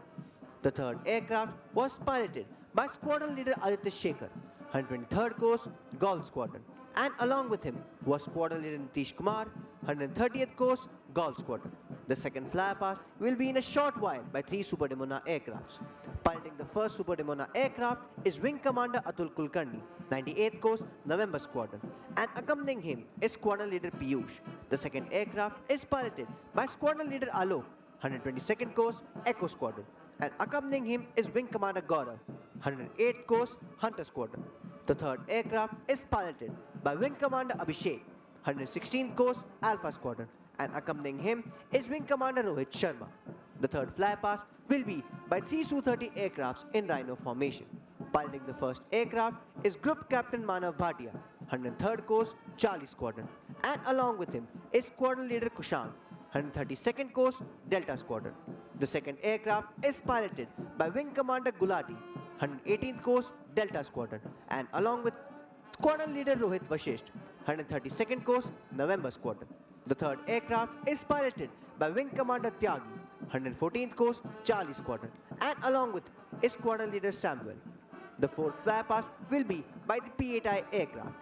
The third aircraft was piloted by Squadron Leader Aditya Shekhar, 123rd Coast Golf Squadron, and along with him was Squadron Leader Nitish Kumar, 130th Coast Golf Squadron. The second flypast will be in a short while by three Super Demona aircrafts. Piloting the first Super Demona aircraft is Wing Commander Atul Kulkarni, 98th Coast November Squadron, and accompanying him is Squadron Leader Piyush. The second aircraft is piloted by Squadron Leader Alok, 122nd Coast Echo Squadron, and accompanying him is Wing Commander Gaurav, 108th Coast Hunter Squadron. The third aircraft is piloted by Wing Commander Abhishek, 116th Coast Alpha Squadron, and accompanying him is Wing Commander Rohit Sharma. The third flypast will be by three Su-30 aircrafts in Rhino formation. Piloting the first aircraft is Group Captain Manav Bhatia, 103rd Coast Charlie Squadron, and along with him is Squadron Leader Kushan, 132nd Coast Delta Squadron. The second aircraft is piloted by Wing Commander Gulati, 118th Coast Delta Squadron, and along with Squadron Leader Rohit Vashisht, 132nd Coast November Squadron. The third aircraft is piloted by Wing Commander Tyagi, 114th Coast Charlie Squadron, and along with is Squadron Leader Samuel. The fourth flypast will be by the P-8I aircraft.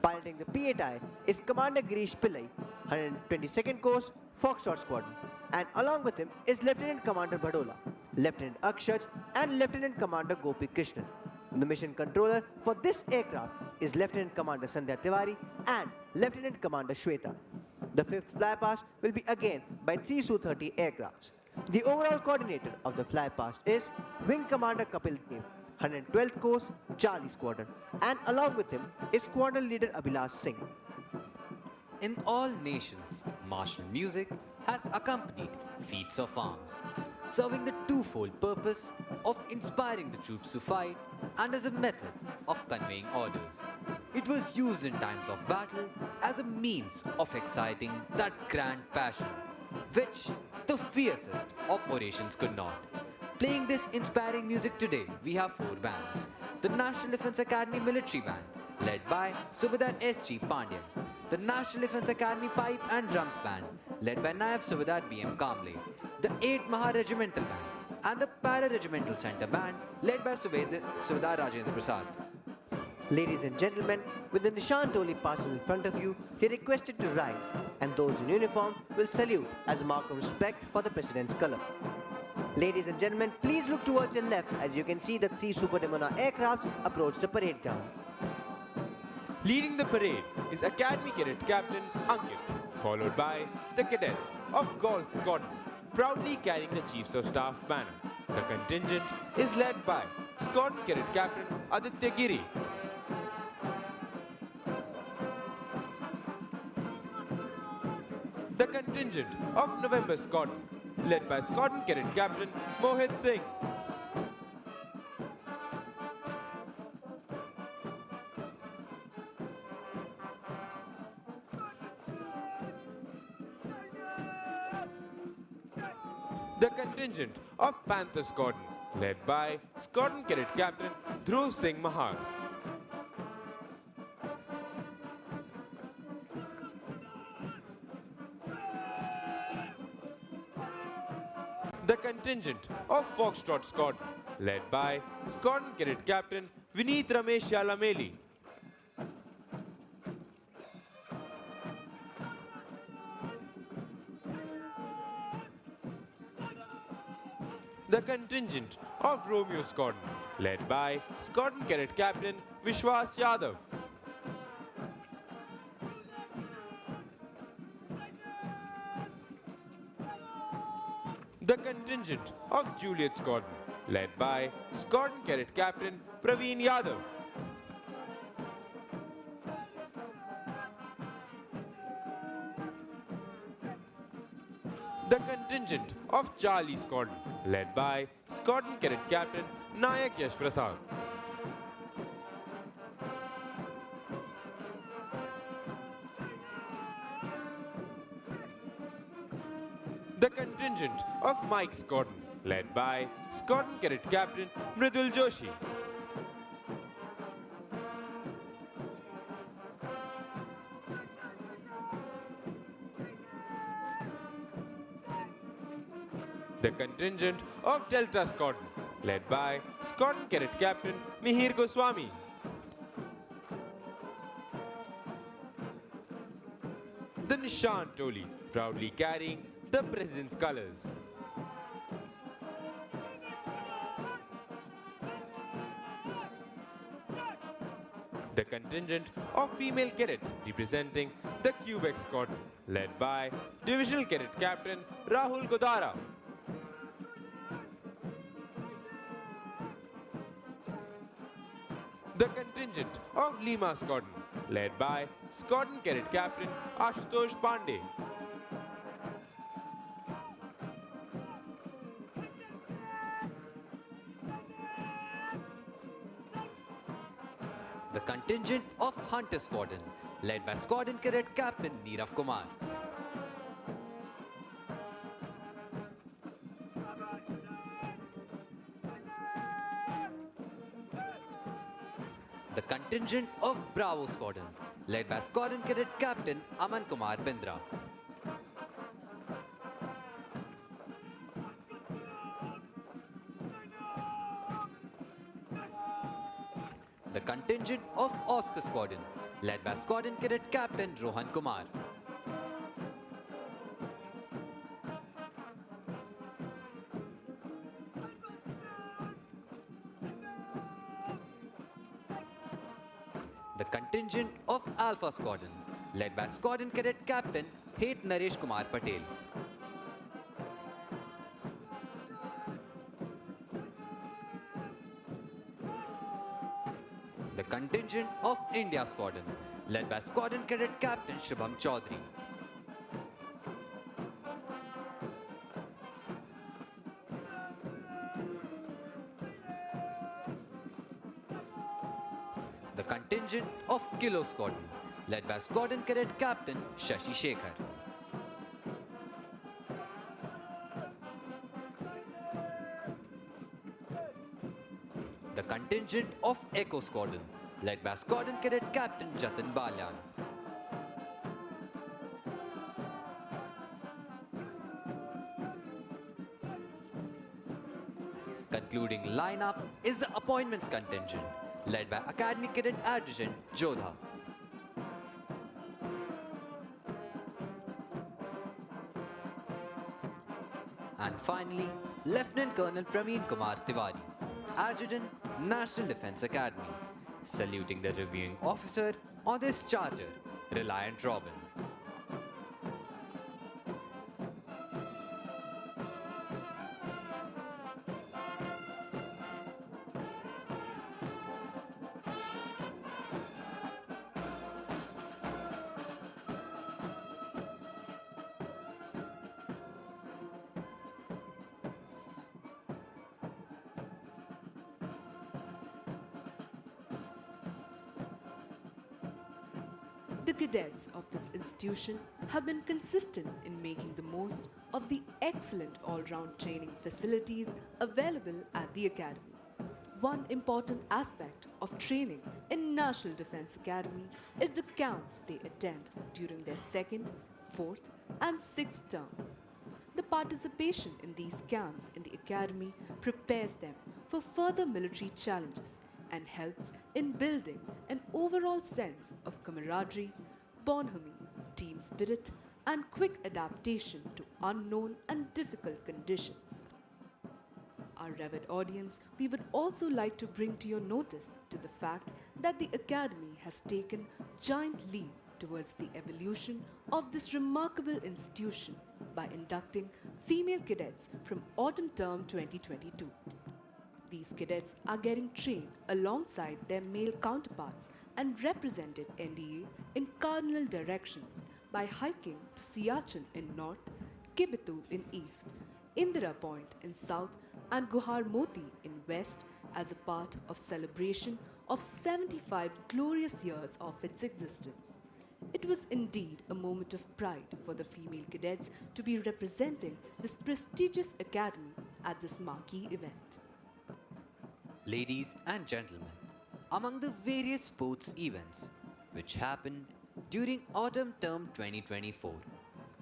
Piloting the P-8I is Commander Girish Pillai, 122nd Coast Foxtrot Squadron, and along with him is Lieutenant Commander Badola, Lieutenant Akshaj, and Lieutenant Commander Gopi Krishnan. The mission controller for this aircraft is Lieutenant Commander Sandhya Tiwari and Lieutenant Commander Shweta. The fifth flypast will be again by three Su-30 aircrafts. The overall coordinator of the flypast is Wing Commander Kapil Dev, 112th Coast Charlie Squadron, and along with him is Squadron Leader Abhilash Singh. In all nations, martial music has accompanied feats of arms, serving the twofold purpose of inspiring the troops to fight and as a method of conveying orders. It was used in times of battle as a means of exciting that grand passion, which the fiercest of orations could not. Playing this inspiring music today, we have four bands. The National Defence Academy Military Band, led by Subedar S.G. Pandyan. The National Defence Academy Pipe and Drums Band, led by Naib Subedar B.M. Kamble. The 8th Maha Regimental Band, and the Para-Regimental Center Band, led by Subedar Rajendra Prasad. Ladies and gentlemen, with the Nishan Toli passes in front of you, you're requested to rise, and those in uniform will salute as a mark of respect for the President's color. Ladies and gentlemen, please look towards your left as you can see the three Super Demona aircrafts approach the parade ground. Leading the parade is Academy Cadet Captain Ankit, followed by the cadets of Golf Squadron, proudly carrying the Chiefs of Staff banner. The contingent is led by Squadron Cadet Captain Aditya Giri. The contingent of November Squadron, led by Squadron Cadet Captain Mohit Singh. The contingent of Panther Squadron, led by Squadron Cadet Captain Dhruv Singh Mahar. The contingent of Foxtrot Squadron, led by Squadron Cadet Captain Vineet Ramesh Yalameli. The contingent of Romeo Squadron, led by Squadron Cadet Captain Vishwas Yadav. The contingent of Juliet Squadron, led by Squadron Cadet Captain Praveen Yadav. The contingent of Charlie Squadron, led by Squadron Cadet Captain Nayak Yash Prasad. The contingent of Mike Squadron, led by Squadron Cadet Captain Mridul Joshi. The contingent of Delta Squadron, led by Squadron Cadet Captain Mihir Goswami. The Nishan Toli, proudly carrying the President's colors. The contingent of female cadets representing the Quebec Squadron, led by Divisional Cadet Captain Rahul Godara. The contingent of Lima Squadron, led by Squadron Cadet Captain Ashutosh Pandey. The contingent of Hunter Squadron, led by Squadron Cadet Captain Neerav Kumar. The contingent of Bravo Squadron, led by Squadron Cadet Captain Aman Kumar Bindra. The contingent of Oscar Squadron, led by Squadron Cadet Captain Rohan Kumar. The contingent of Alpha Squadron, led by Squadron Cadet Captain Het Naresh Kumar Patel. The contingent of India Squadron, led by Squadron Cadet Captain Shubham Chaudhary. The contingent of Kilo Squadron, led by Squadron Cadet Captain Shashi Shekhar. The contingent of Echo Squadron, led by Squadron Cadet Captain Jatin Balyan. Concluding lineup is the appointments contingent, led by Academy Cadet Adjutant Jodha. And finally, Lieutenant Colonel Praveen Kumar Tiwari, Adjutant, National Defence Academy, saluting the reviewing officer on this charger, Reliant Robin. The cadets of this institution have been consistent in making the most of the excellent all-round training facilities available at the Academy. One important aspect of training in National Defence Academy is the camps they attend during their second, fourth and sixth term. The participation in these camps in the Academy prepares them for further military challenges and helps in building an overall sense of camaraderie, bonhomie, team spirit, and quick adaptation to unknown and difficult conditions. Our revered audience, we would also like to bring to your notice to the fact that the Academy has taken giant leap towards the evolution of this remarkable institution by inducting female cadets from autumn term 2022. These cadets are getting trained alongside their male counterparts and represented NDA in cardinal directions by hiking to Siachen in north, Kibitu in east, Indira Point in south, and Guhar Moti in west as a part of celebration of 75 glorious years of its existence. It was indeed a moment of pride for the female cadets to be representing this prestigious academy at this marquee event. Ladies and gentlemen, among the various sports events which happened during autumn term 2024,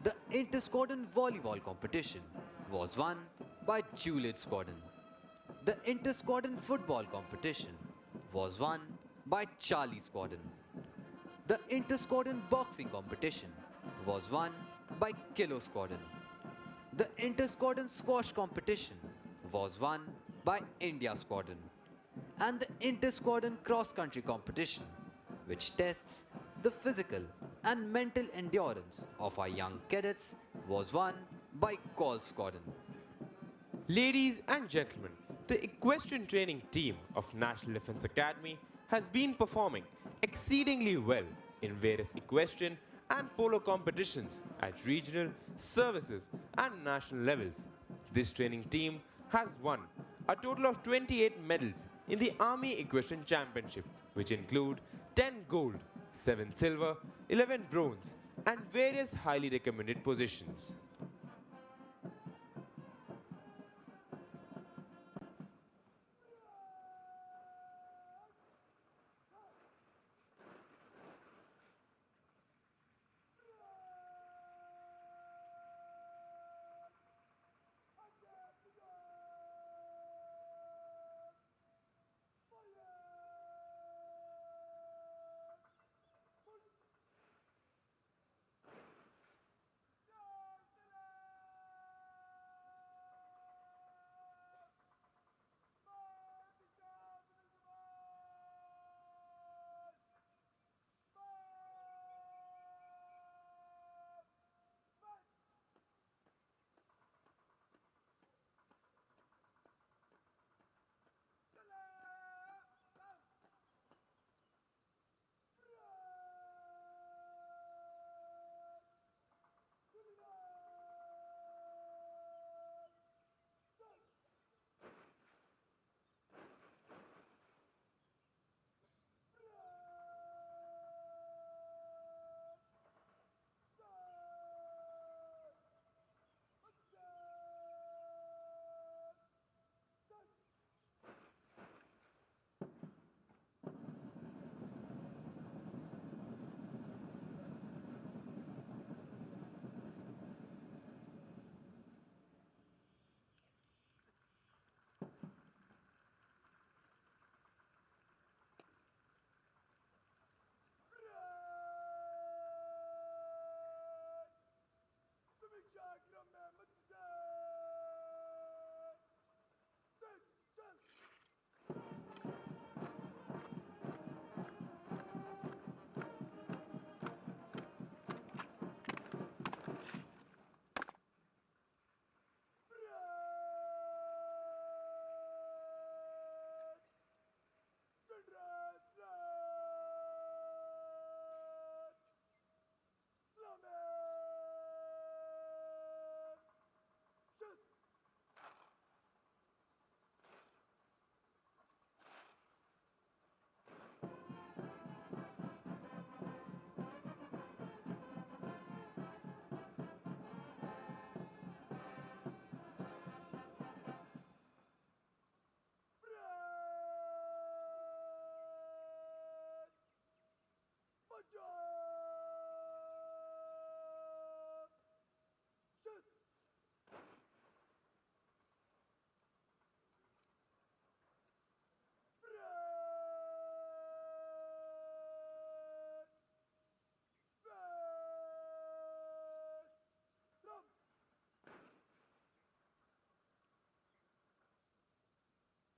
the inter-squadron volleyball competition was won by Juliet Squadron. The inter-squadron football competition was won by Charlie Squadron. The inter-squadron boxing competition was won by Kilo Squadron. The inter-squadron squash competition was won by India Squadron. And the inter-squadron cross-country competition, which tests the physical and mental endurance of our young cadets, was won by Call Squadron. Ladies and gentlemen, the equestrian training team of National Defence Academy has been performing exceedingly well in various equestrian and polo competitions at regional, services and national levels. This training team has won a total of 28 medals in the Army Equestrian Championship, which include 10 gold, 7 silver, 11 bronze and various highly recommended positions.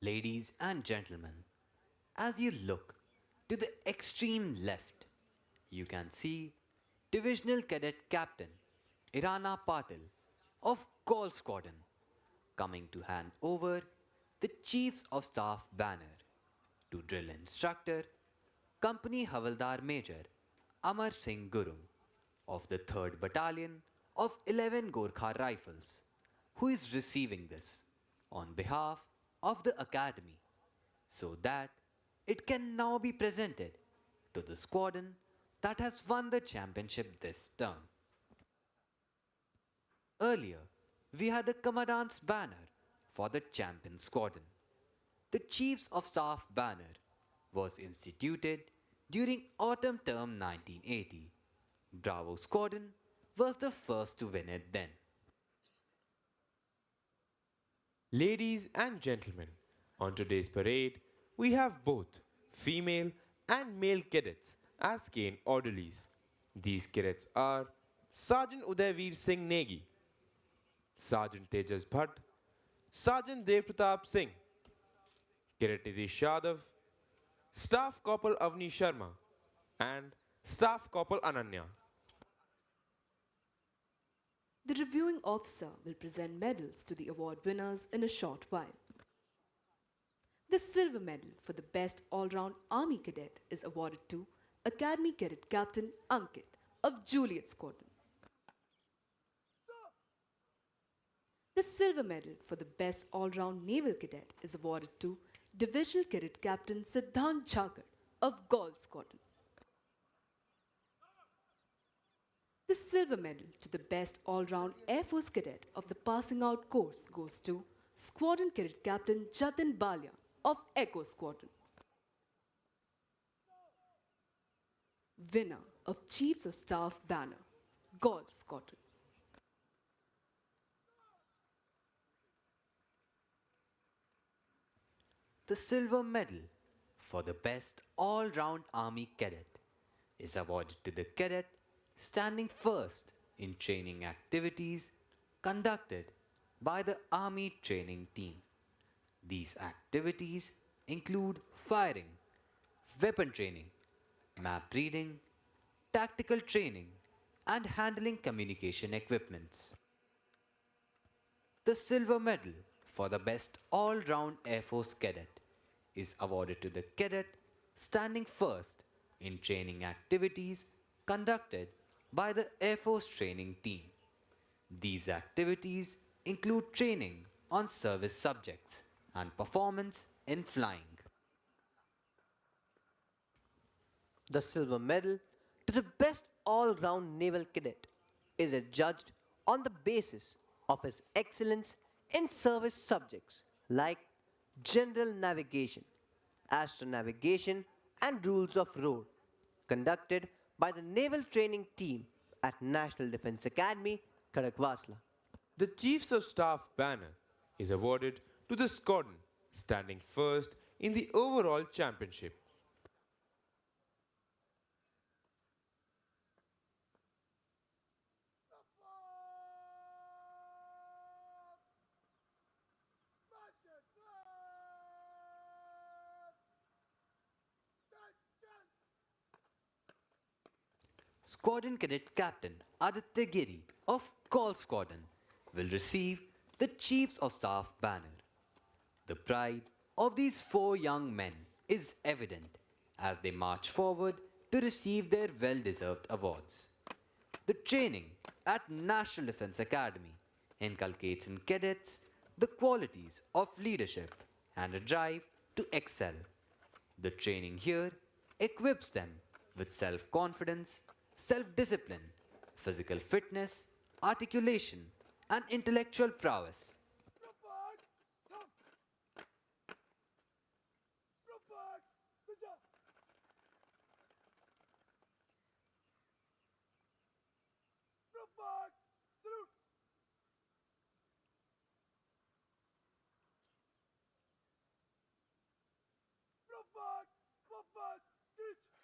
Ladies and gentlemen, as you look to the extreme left, you can see Divisional Cadet Captain Irana Patil of Call Squadron coming to hand over the Chiefs of Staff banner to drill instructor Company Havaldar Major Amar Singh Guru of the 3rd Battalion of 11 Gorkha Rifles, who is receiving this on behalf of the Academy so that it can now be presented to the squadron that has won the championship this term. Earlier, we had the Commandant's banner for the champion squadron. The Chiefs of Staff banner was instituted during autumn term 1980. Bravo Squadron was the first to win it then. Ladies and gentlemen, on today's parade, we have both female and male cadets as cane orderlies. These cadets are Sergeant Udayveer Singh Negi, Sergeant Tejas Bhatt, Sergeant Dev Pratap Singh, Cadet Nitish Yadav, Staff Corporal Avni Sharma, and Staff Corporal Ananya. The reviewing officer will present medals to the award winners in a short while. The silver medal for the best all-round Army cadet is awarded to Academy Cadet Captain Ankit of Juliet Squadron. The silver medal for the best all-round naval cadet is awarded to Divisional Cadet Captain Siddhant Jhakar of Golf Squadron. The silver medal to the best all-round Air Force cadet of the passing out course goes to Squadron Cadet Captain Jatin Balia of Echo Squadron. Winner of Chiefs of Staff banner, Golf Squadron. The silver medal for the best all-round Army cadet is awarded to the cadet standing first in training activities conducted by the Army training team. These activities include firing, weapon training, map reading, tactical training, and handling communication equipments. The silver medal for the best all-round Air Force cadet is awarded to the cadet standing first in training activities conducted by the Air Force training team. These activities include training on service subjects and performance in flying. The silver medal to the best all-round naval cadet is adjudged on the basis of his excellence in service subjects like general navigation, astronavigation, and rules of road, conducted by the Naval Training Team at National Defense Academy, Khadakwasla. The Chiefs of Staff banner is awarded to the squadron standing first in the overall championship. Squadron Cadet Captain Aditya Giri of Call Squadron will receive the Chiefs of Staff banner. The pride of these four young men is evident as they march forward to receive their well-deserved awards. The training at National Defense Academy inculcates in cadets the qualities of leadership and a drive to excel. The training here equips them with self-confidence, self-discipline, physical fitness, articulation, and intellectual prowess. Robot, thump. Robot, Suja. Robot, salute. Robot, Wapas, Gitch.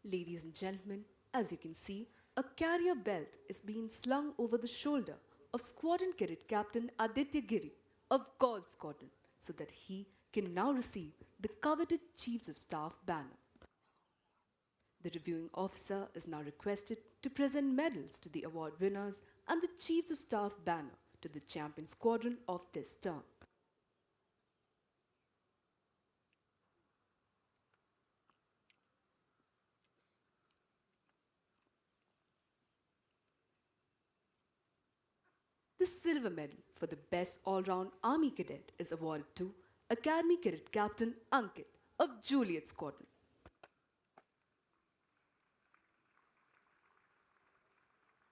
Ladies and gentlemen, as you can see, a carrier belt is being slung over the shoulder of Squadron Cadet Captain Aditya Giri of Gaul Squadron so that he can now receive the coveted Chiefs of Staff banner. The reviewing officer is now requested to present medals to the award winners and the Chiefs of Staff banner to the champion squadron of this term. The silver medal for the best all-round Army cadet is awarded to Academy Cadet Captain Ankit of Juliet Squadron.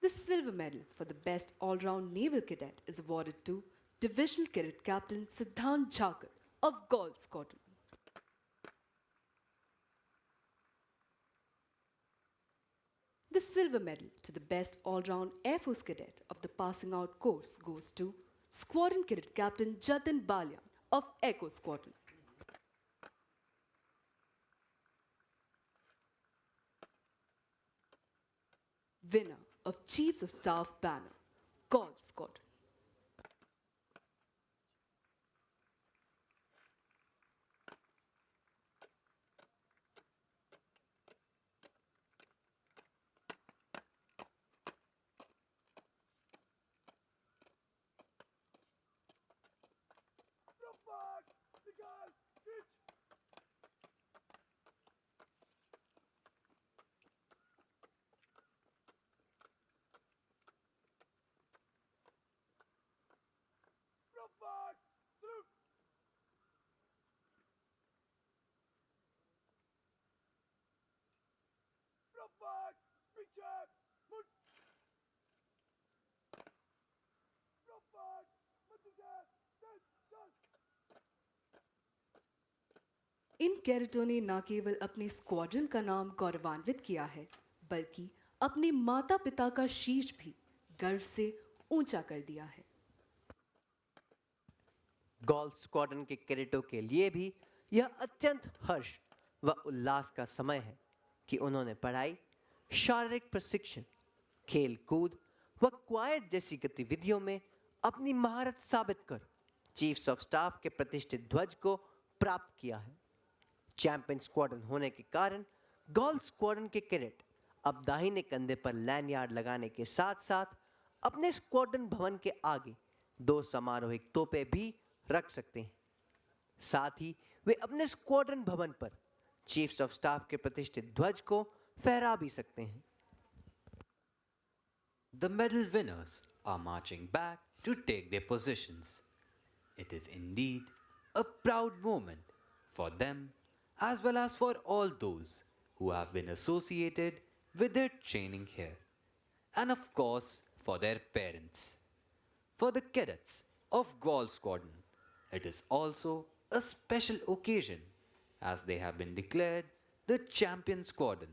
The silver medal for the best all-round naval cadet is awarded to Divisional Cadet Captain Siddhant Jhakar of Golf Squadron. The silver medal to the best all-round Air Force cadet of the passing out course goes to Squadron Cadet Captain Jatin Balyan of Echo Squadron. Winner of Chiefs of Staff banner, Golf Squadron. Propag! Egal! Ditch! Propag! Salute! Propag! Picture! Mut! Propag! Matija! Dead! Done! इन कैडेटों ने न केवल अपने squadron का नाम गौरवान्वित किया है बल्कि अपने माता पिता का शीश भी गर्व से ऊंचा कर दिया है. गोल्फ स्क्वाड्रन के कैडेटों के लिए भी यह अत्यंत हर्ष व उल्लास का समय है कि उन्होंने पढ़ाई, शारीरिक प्रशिक्षण, खेल कूद व क्वायत जैसी गतिविधियों में अपनी महारत साबित कर चीफ्स ऑफ स्टाफ के प्रतिष्ठित ध्वज को प्राप्त किया है. चैंपियन स्क्वाड्रन होने के कारण गोल्फ स्क्वाड्रन के कैडेट अब दाहिने कंधे पर लैंडयार्ड लगाने के साथ साथ अपने स्क्वाड्रन भवन के आगे 2 समारोहिक तोपें भी रख सकते हैं. साथ ही वे अपने स्क्वाड्रन भवन पर चीफ्स ऑफ स्टाफ के प्रतिष्ठित ध्वज को फहरा भी सकते हैं. The medal winners are marching back to take their positions. It is indeed a proud moment for them as well as for all those who have been associated with their training here, and of course for their parents. For the cadets of Golf Squadron, it is also a special occasion as they have been declared the champion squadron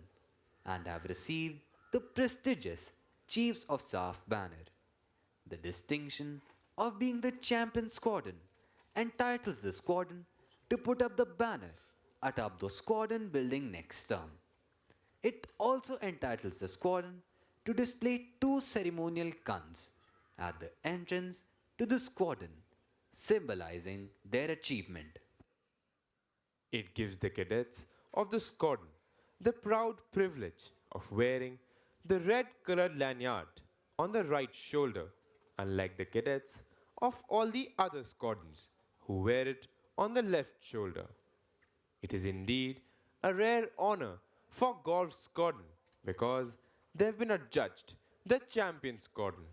and have received the prestigious Chiefs of Staff banner. The distinction of being the champion squadron entitles the squadron to put up the banner atop the squadron building next term. It also entitles the squadron to display 2 ceremonial guns at the entrance to the squadron, symbolizing their achievement. It gives the cadets of the squadron the proud privilege of wearing the red colored lanyard on the right shoulder, unlike the cadets of all the other squadrons who wear it on the left shoulder. It is indeed a rare honor for Golf Squadron because they have been adjudged the champion squadron.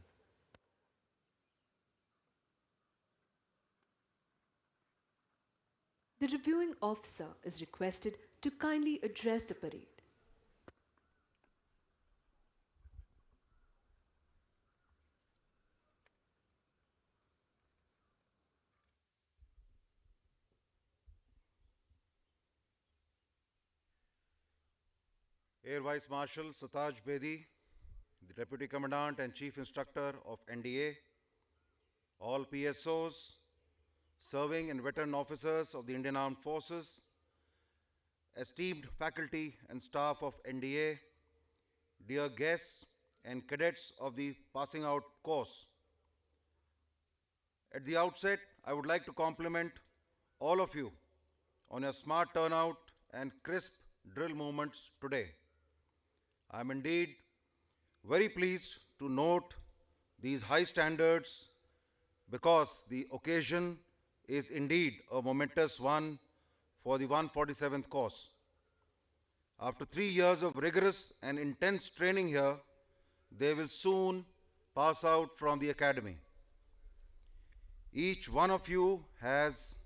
The reviewing officer is requested to kindly address the parade. Air Vice Marshal Sataj Bedi, the Deputy Commandant and Chief Instructor of NDA, all PSOs, serving and veteran officers of the Indian Armed Forces, esteemed faculty and staff of NDA, dear guests and cadets of the passing out course. At the outset, I would like to compliment all of you on your smart turnout and crisp drill movements today. I'm indeed very pleased to note these high standards because the occasion is indeed a momentous one for the 147th course. After 3 years of rigorous and intense training here, they will soon pass out from the academy. Each one of you has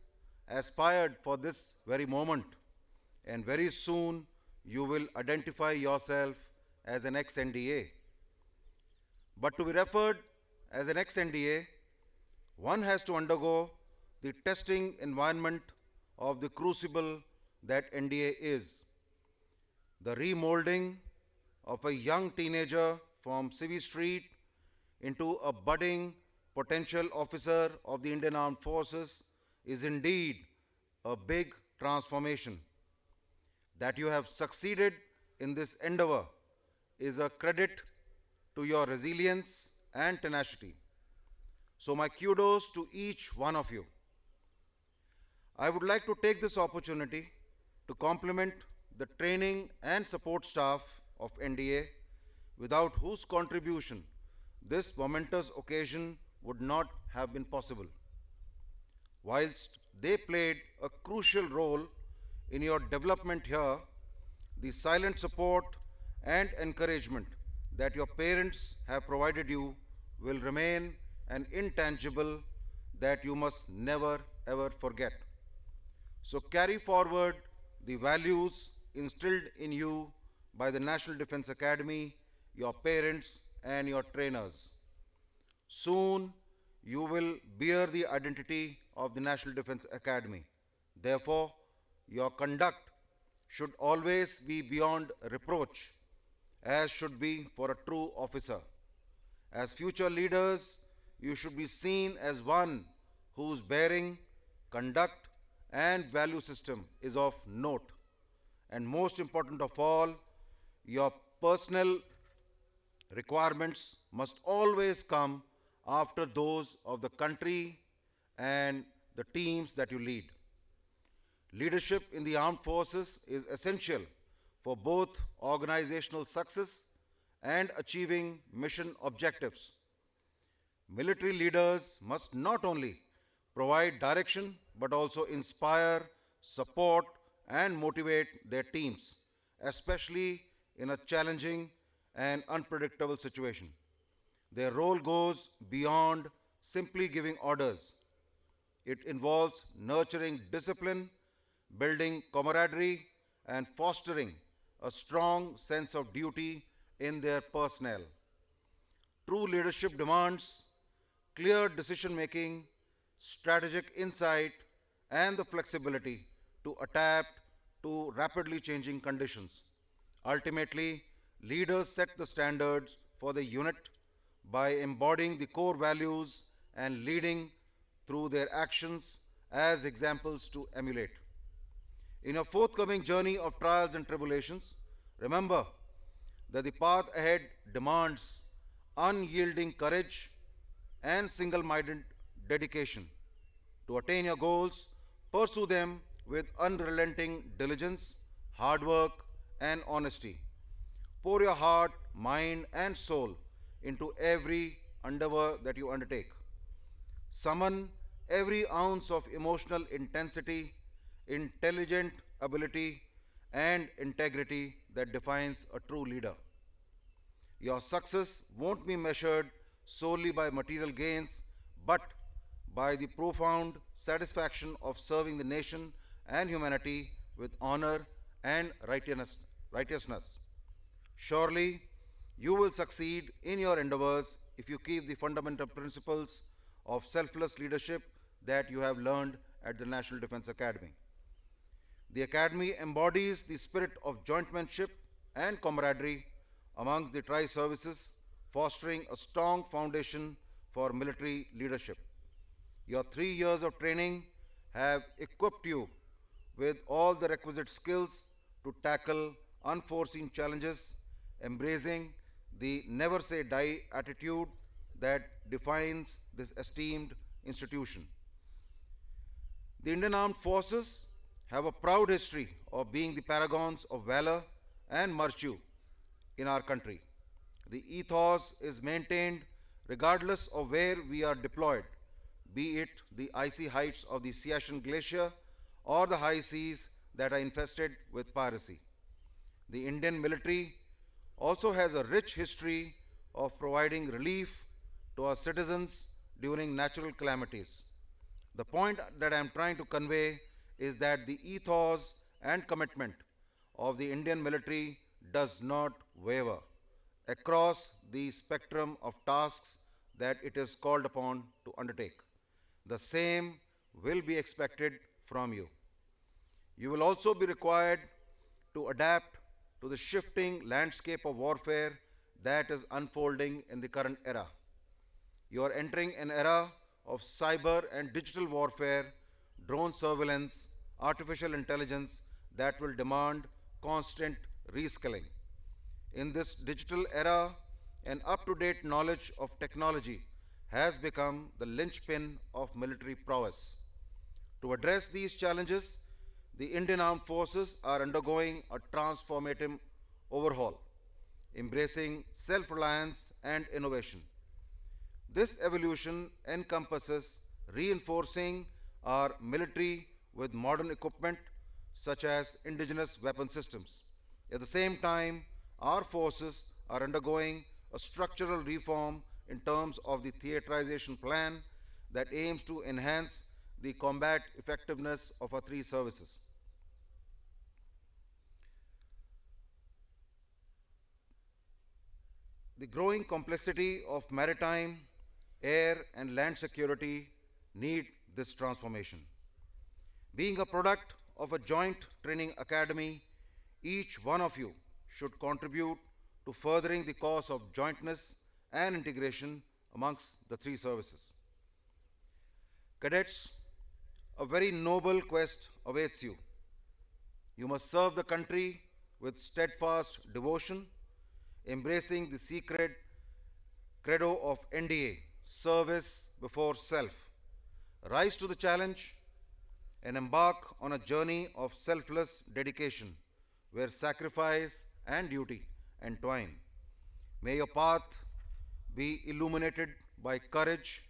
aspired for this very moment, and very soon you will identify yourself as an ex-NDA. But to be referred as an ex-NDA, one has to undergo the testing environment of the crucible that NDA is. The remolding of a young teenager from Civvy Street into a budding potential officer of the Indian Armed Forces is indeed a big transformation. That you have succeeded in this endeavor is a credit to your resilience and tenacity. So my kudos to each one of you. I would like to take this opportunity to compliment the training and support staff of NDA, without whose contribution this momentous occasion would not have been possible. Whilst they played a crucial role in your development here, the silent support and encouragement that your parents have provided you will remain an intangible that you must never ever forget. So carry forward the values instilled in you by the National Defense Academy, your parents and your trainers. Soon you will bear the identity of the National Defense Academy. Therefore, your conduct should always be beyond reproach, as should be for a true officer. As future leaders, you should be seen as one whose bearing, conduct, and value system is of note. And most important of all, your personal requirements must always come after those of the country and the teams that you lead. Leadership in the armed forces is essential for both organizational success and achieving mission objectives. Military leaders must not only provide direction but also inspire, support, and motivate their teams, especially in a challenging and unpredictable situation. Their role goes beyond simply giving orders. It involves nurturing discipline, building camaraderie, and fostering a strong sense of duty in their personnel. True leadership demands clear decision making, strategic insight, and the flexibility to adapt to rapidly changing conditions. Ultimately, leaders set the standards for the unit by embodying the core values and leading through their actions as examples to emulate. In your forthcoming journey of trials and tribulations, remember that the path ahead demands unyielding courage and single minded dedication. To attain your goals, pursue them with unrelenting diligence, hard work, and honesty. Pour your heart, mind, and soul into every endeavor that you undertake. Summon every ounce of emotional intensity, intelligent ability, and integrity that defines a true leader. Your success won't be measured solely by material gains, but by the profound satisfaction of serving the nation and humanity with honor and righteousness. Surely, you will succeed in your endeavors if you keep the fundamental principles of selfless leadership that you have learned at the National Defense Academy. The Academy embodies the spirit of jointmanship and camaraderie amongst the tri-services, fostering a strong foundation for military leadership. Your 3 years of training have equipped you with all the requisite skills to tackle unforeseen challenges, embracing the never say die attitude that defines this esteemed institution. The Indian Armed Forces have a proud history of being the paragons of valor and virtue in our country. The ethos is maintained regardless of where we are deployed, be it the icy heights of the Siachen Glacier or the high seas that are infested with piracy. The Indian military also has a rich history of providing relief to our citizens during natural calamities. The point that I am trying to convey is that the ethos and commitment of the Indian military does not waver across the spectrum of tasks that it is called upon to undertake. The same will be expected from you. You will also be required to adapt to the shifting landscape of warfare that is unfolding in the current era. You are entering an era of cyber and digital warfare, drone surveillance, artificial intelligence that will demand constant reskilling. In this digital era, an up to date knowledge of technology has become the linchpin of military prowess. To address these challenges, the Indian Armed Forces are undergoing a transformative overhaul, embracing self reliance and innovation. This evolution encompasses reinforcing our military with modern equipment such as indigenous weapon systems. At the same time, our forces are undergoing a structural reform in terms of the theaterization plan that aims to enhance the combat effectiveness of our three services. The growing complexity of maritime, air, and land security need this transformation. Being a product of a joint training academy, each one of you should contribute to furthering the cause of jointness and integration amongst the three services. Cadets, a very noble quest awaits you. You must serve the country with steadfast devotion, embracing the secret credo of NDA, service before self. Rise to the challenge and embark on a journey of selfless dedication where sacrifice and duty entwine. May your path be illuminated by courage,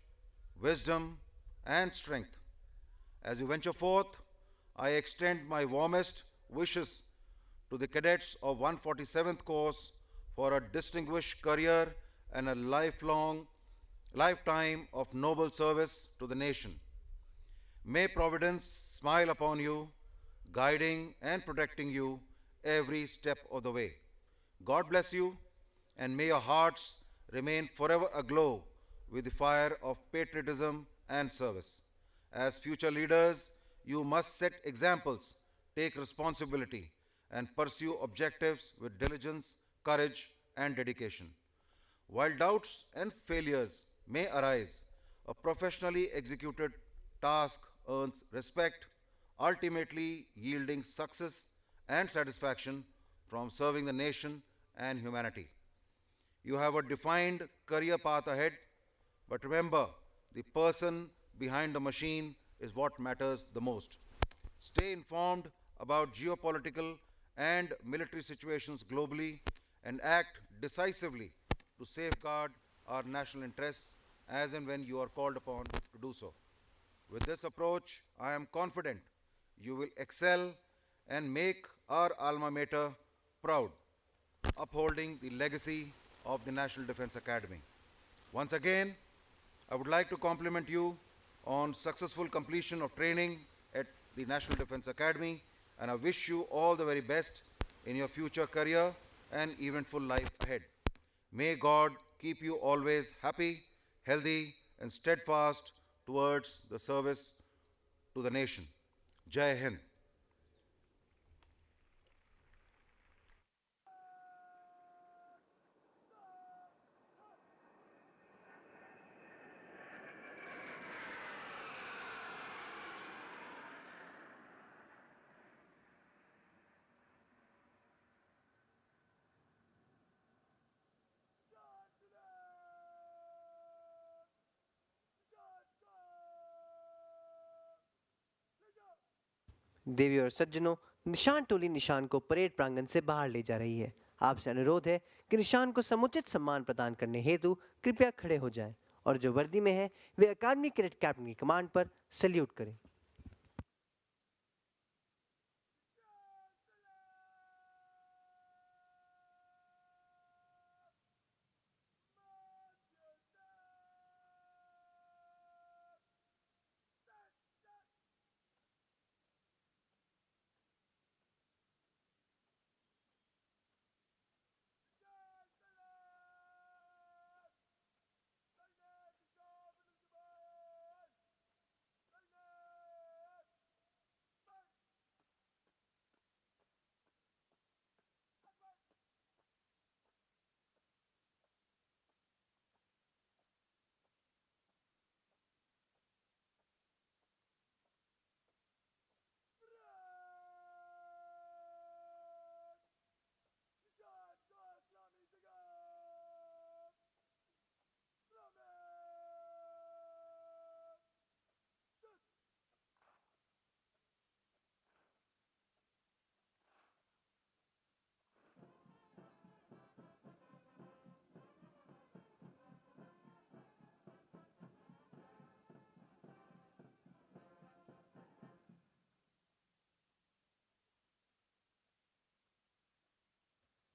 wisdom, and strength. As you venture forth, I extend my warmest wishes to the cadets of 147th Course for a distinguished career and a lifetime of noble service to the nation. May Providence smile upon you, guiding and protecting you every step of the way. God bless you, and may your hearts remain forever aglow with the fire of patriotism and service. As future leaders, you must set examples, take responsibility, and pursue objectives with diligence, courage, and dedication. While doubts and failures may arise, a professionally executed task earns respect, ultimately yielding success and satisfaction from serving the nation and humanity. You have a defined career path ahead, but remember, the person behind the machine is what matters the most. Stay informed about geopolitical and military situations globally and act decisively to safeguard our national interests as and when you are called upon to do so. With this approach, I am confident you will excel and make our alma mater proud, upholding the legacy of the National Defense Academy. Once again, I would like to compliment you on successful completion of training at the National Defense Academy, and I wish you all the very best in your future career and eventful life ahead. May God keep you always happy, healthy, and steadfast towards the service to the nation. Jai Hind. देवी और सज्जनों, निशान टोली निशान को parade प्रांगण से बाहर ले जा रही है। आपसे अनुरोध है कि निशान को समुचित सम्मान प्रदान करने हेतु कृपया खड़े हो जाएं और जो वर्दी में हैं वे अकादमी कैडेट कैप्टन की कमांड पर सल्यूट करें।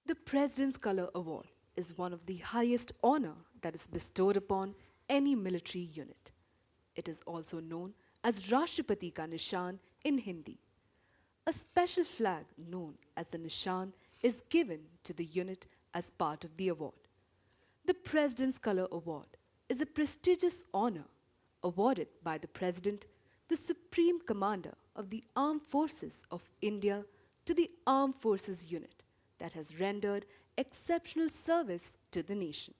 The President's Color Award is one of the highest honor that is bestowed upon any military unit. It is also known as Rashtrapati Ka Nishan in Hindi. A special flag known as the Nishan is given to the unit as part of the award. The President's Color Award is a prestigious honor awarded by the President, the Supreme Commander of the Armed Forces of India, to the Armed Forces unit that has rendered exceptional service to the nation.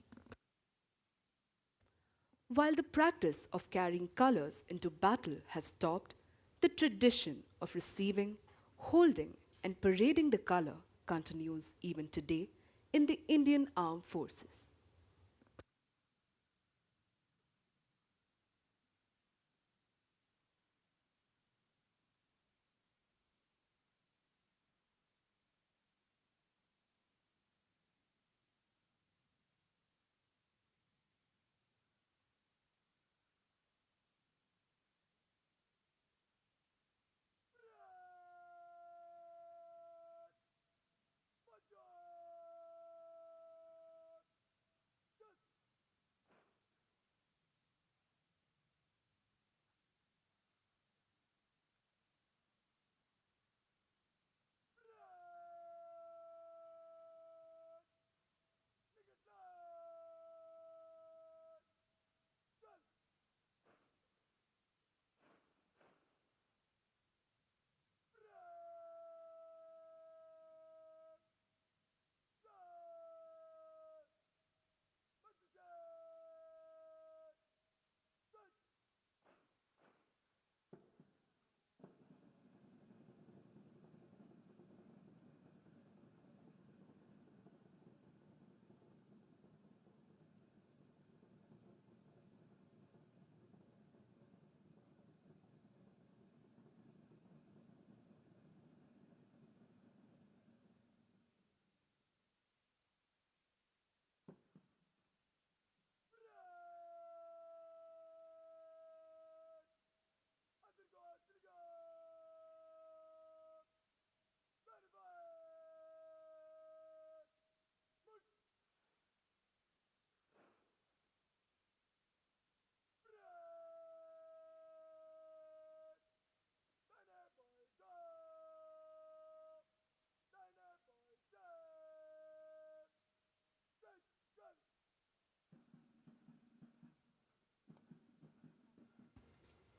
While the practice of carrying colors into battle has stopped, the tradition of receiving, holding, and parading the color continues even today in the Indian Armed Forces.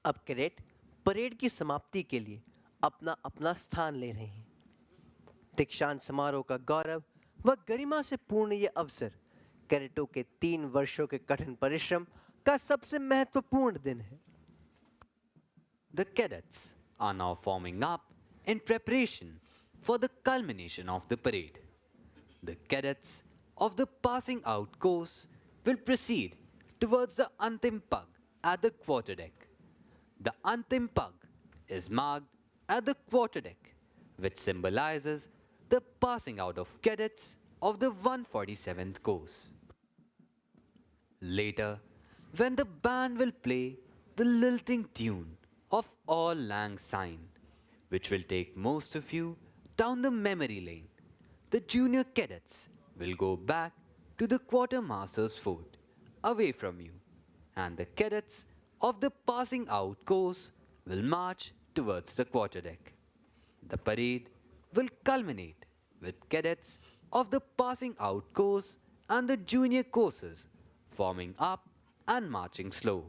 अब cadet parade की समाप्ति के लिए अपना अपना स्थान ले रहे हैं। दीक्षांत समारोह का गौरव व गरिमा से पूर्ण ये अवसर कैडेटों के 3 वर्षों के कठिन परिश्रम का सबसे महत्वपूर्ण दिन है। The cadets are now forming up in preparation for the culmination of the parade. The cadets of the passing out course will proceed towards the Antim Pug at the quarterdeck. The Antim Pug is marked at the quarterdeck, which symbolizes the passing out of cadets of the 147th course. Later, when the band will play the lilting tune of All Lang Syne, which will take most of you down the memory lane, the junior cadets will go back to the quartermaster's fort away from you, and the cadets of the passing out course will march towards the quarterdeck. The parade will culminate with cadets of the passing out course and the junior courses forming up and marching slow.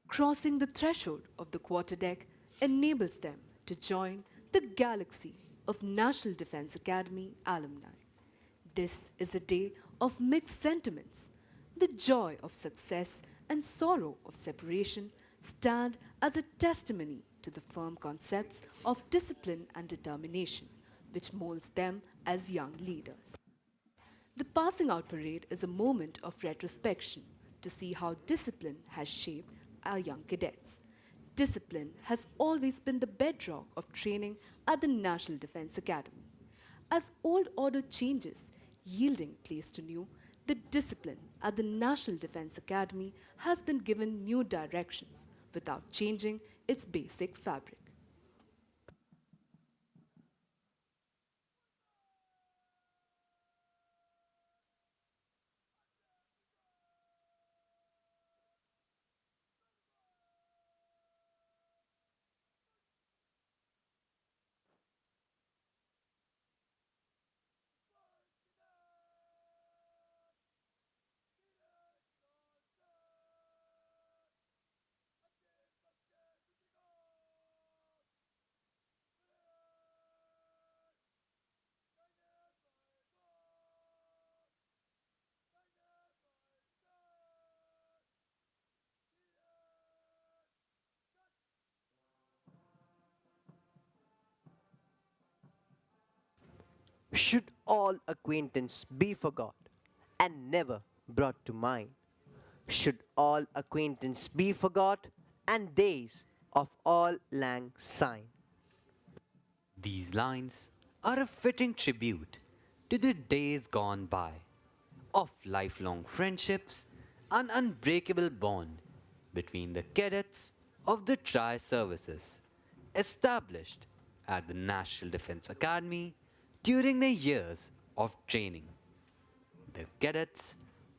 Crossing the threshold of the quarterdeck enables them to join the galaxy of National Defense Academy alumni. This is a day of mixed sentiments. The joy of success and sorrow of separation stand as a testimony to the firm concepts of discipline and determination, which molds them as young leaders. The passing out parade is a moment of retrospection to see how discipline has shaped our young cadets. Discipline has always been the bedrock of training at the National Defense Academy. As old order changes, yielding place to new, the discipline at the National Defense Academy has been given new directions without changing its basic fabric. Should all acquaintance be forgot and never brought to mind? Should all acquaintance be forgot and days of all lang syne? These lines are a fitting tribute to the days gone by of lifelong friendships and unbreakable bond between the cadets of the Tri Services established at the National Defense Academy during their years of training. The cadets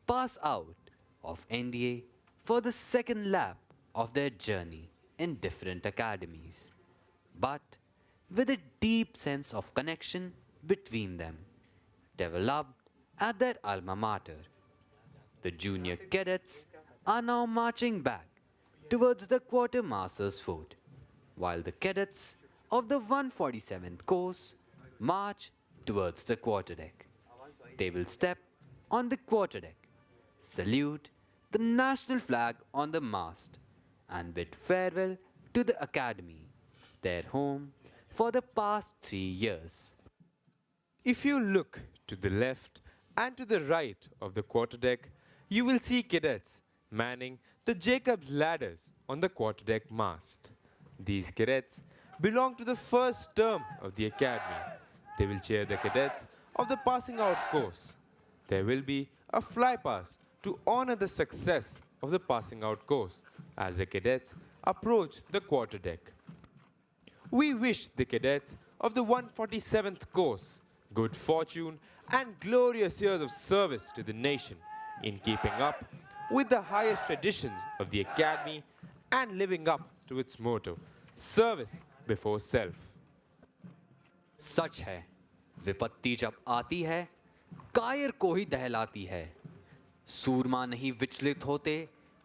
pass out of NDA for the second lap of their journey in different academies, but with a deep sense of connection between them, developed at their alma mater. The junior cadets are now marching back towards the quartermaster's fort, while the cadets of the 147th course march towards the quarterdeck. They will step on the quarterdeck, salute the national flag on the mast, and bid farewell to the academy, their home for the past 3 years. If you look to the left and to the right of the quarterdeck, you will see cadets manning the Jacob's ladders on the quarterdeck mast. These cadets belong to the first term of the academy. They will cheer the cadets of the passing out course. There will be a flypast to honor the success of the passing out course as the cadets approach the quarterdeck. We wish the cadets of the 147th course good fortune and glorious years of service to the nation in keeping up with the highest traditions of the academy and living up to its motto, service before self. सच है, विपत्ति जब आती है कायर को ही दहलाती है। सूरमा नहीं विचलित होते,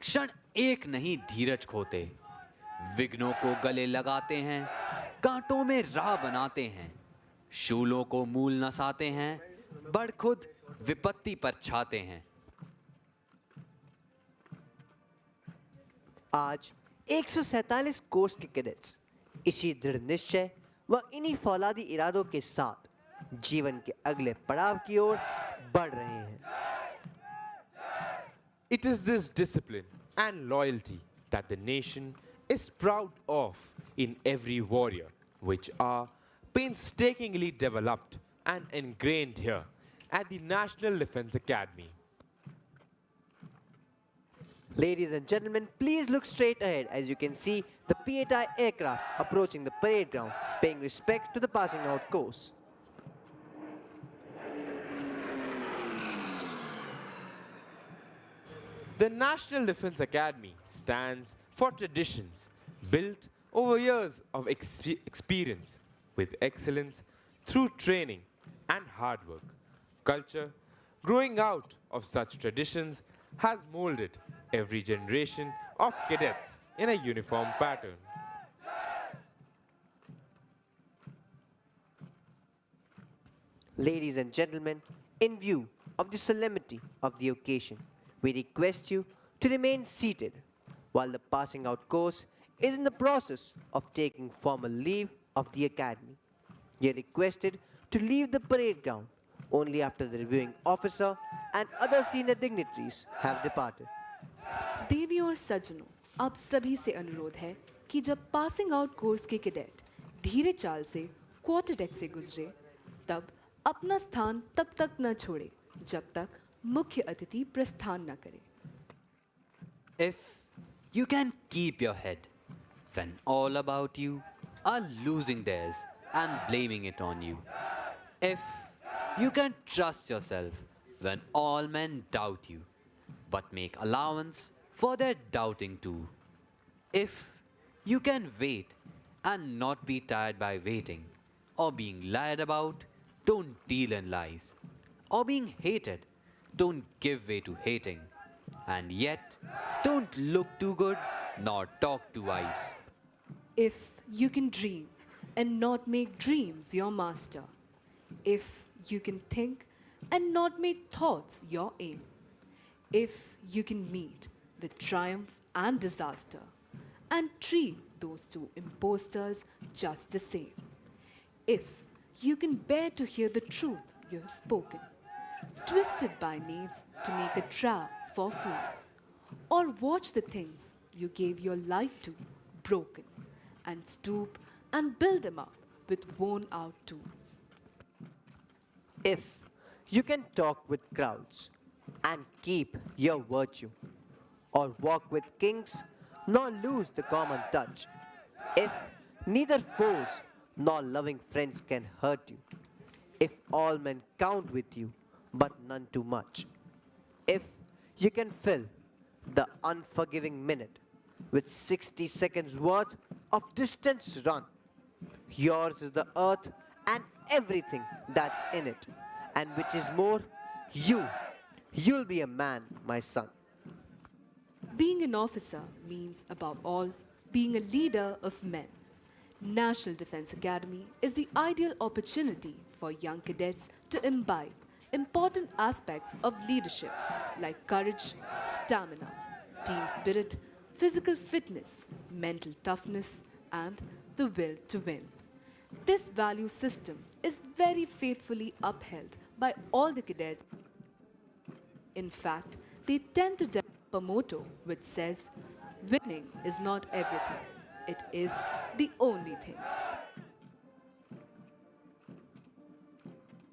क्षण एक नहीं धीरज खोते। विघ्नों को गले लगाते हैं, कांटों में राह बनाते हैं, शूलों को मूल नसाते हैं, बढ़ खुद विपत्ति पर छाते हैं। आज 147 कोर्स के कैडेट्स इसी दृढ़ निश्चय व इन्हीं फौलादी इरादों के साथ जीवन के अगले पड़ाव की ओर बढ़ रहे हैं। It is this discipline and loyalty that the nation is proud of in every warrior, which are painstakingly developed and ingrained here at the National Defense Academy. Ladies and gentlemen, please look straight ahead as you can see the P-8I aircraft approaching the parade ground, paying respect to the passing out course. The National Defense Academy stands for traditions built over years of experience with excellence through training and hard work. Culture growing out of such traditions has molded every generation of cadets in a uniform pattern. Ladies and gentlemen, in view of the solemnity of the occasion, we request you to remain seated while the passing out course is in the process of taking formal leave of the academy. You are requested to leave the parade ground only after the reviewing officer and other senior dignitaries have departed. देवियों और सज्जनों, आप सभी से अनुरोध है कि जब पासिंग आउट कोर्स के कैडेट धीरे चाल से क्वार्टर डेक से गुजरे, तब अपना स्थान तब तक न छोड़े जब तक मुख्य अतिथि प्रस्थान न करे. If you can keep your head when all about you are losing theirs and blaming it on you. If you can trust yourself when all men doubt you, but make allowance for their doubting too. If you can wait and not be tired by waiting, or being lied about, don't deal in lies, or being hated, don't give way to hating, and yet don't look too good nor talk too wise. If you can dream and not make dreams your master. If you can think and not make thoughts your aim. If you can meet with triumph and disaster and treat those two impostors just the same. If you can bear to hear the truth you have spoken, twisted by knaves to make a trap for fools, or watch the things you gave your life to broken, and stoop and build them up with worn out tools. If you can talk with crowds and keep your virtue, or walk with kings nor lose the common touch, if neither foes nor loving friends can hurt you, if all men count with you but none too much, if you can fill the unforgiving minute with 60 seconds worth of distance run, yours is the earth and everything that's in it, and which is more, you'll be a man, my son. Being an officer means, above all, being a leader of men. National Defense Academy is the ideal opportunity for young cadets to imbibe important aspects of leadership like courage, stamina, team spirit, physical fitness, mental toughness, and the will to win. This value system is very faithfully upheld by all the cadets. In fact, they tend to develop a motto which says, winning is not everything, it is the only thing.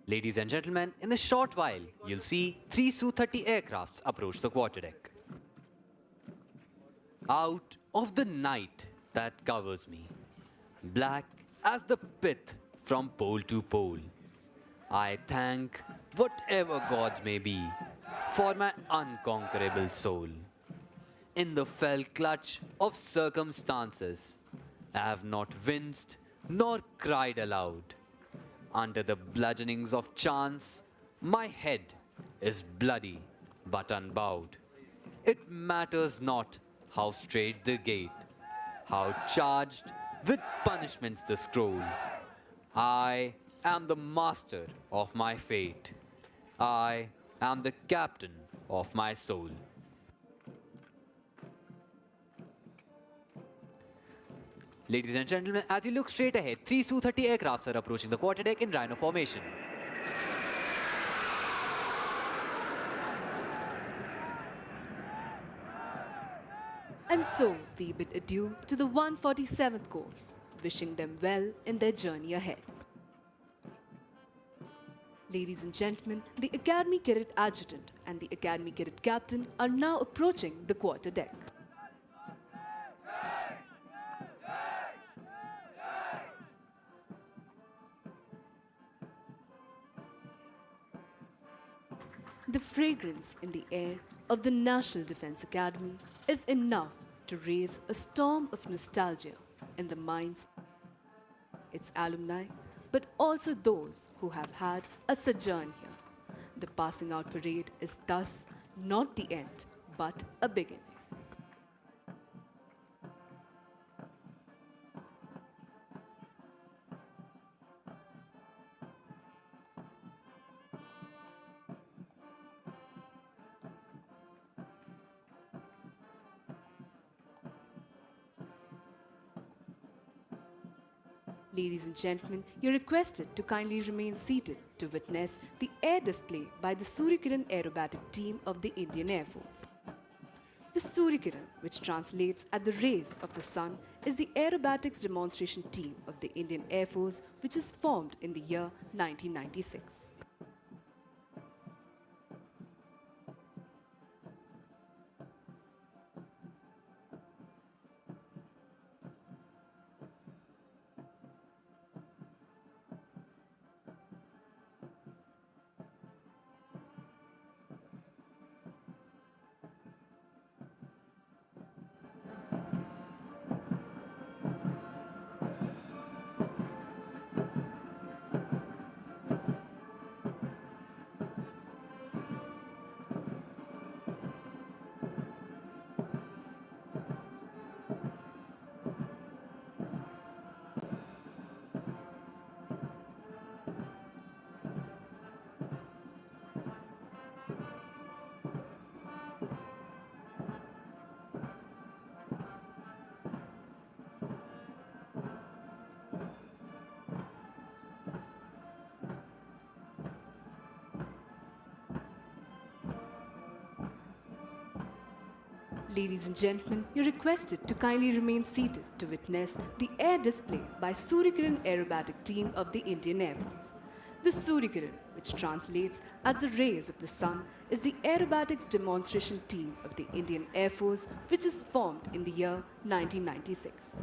Ladies and gentlemen, in a short while, you'll see 3 Su-30 aircrafts approach the quarterdeck. Out of the night that covers me, black as the pith from pole to pole, I thank whatever gods may be for my unconquerable soul. In the fell clutch of circumstances, I have not winced nor cried aloud. Under the bludgeonings of chance, my head is bloody but unbowed. It matters not how straight the gate, how charged with punishments the scroll. I am the master of my fate. I am the captain of my soul. Ladies and gentlemen, as you look straight ahead, 3 Su-30 aircrafts are approaching the quarterdeck in rhino formation. And so we bid adieu to the 147th Corps, wishing them well in their journey ahead. Ladies and gentlemen, the Academy Cadet Adjutant and the Academy Cadet Captain are now approaching the quarter deck. The fragrance in the air of the National Defense Academy is enough to raise a storm of nostalgia in the minds of its alumni, but also those who have had a sojourn here. The passing out parade is thus not the end, but a beginning. Ladies and gentlemen, you're requested to kindly remain seated to witness the air display by the Suryakiran aerobatic team of the Indian Air Force. The Suryakiran, which translates as the rays of the sun, is the aerobatics demonstration team of the Indian Air Force, which is formed in the year 1996. Ladies and gentlemen, you're requested to kindly remain seated to witness the air display by Suryakiran aerobatic team of the Indian Air Force. The Suryakiran, which translates as the rays of the sun, is the aerobatics demonstration team of the Indian Air Force, which is formed in the year 1996.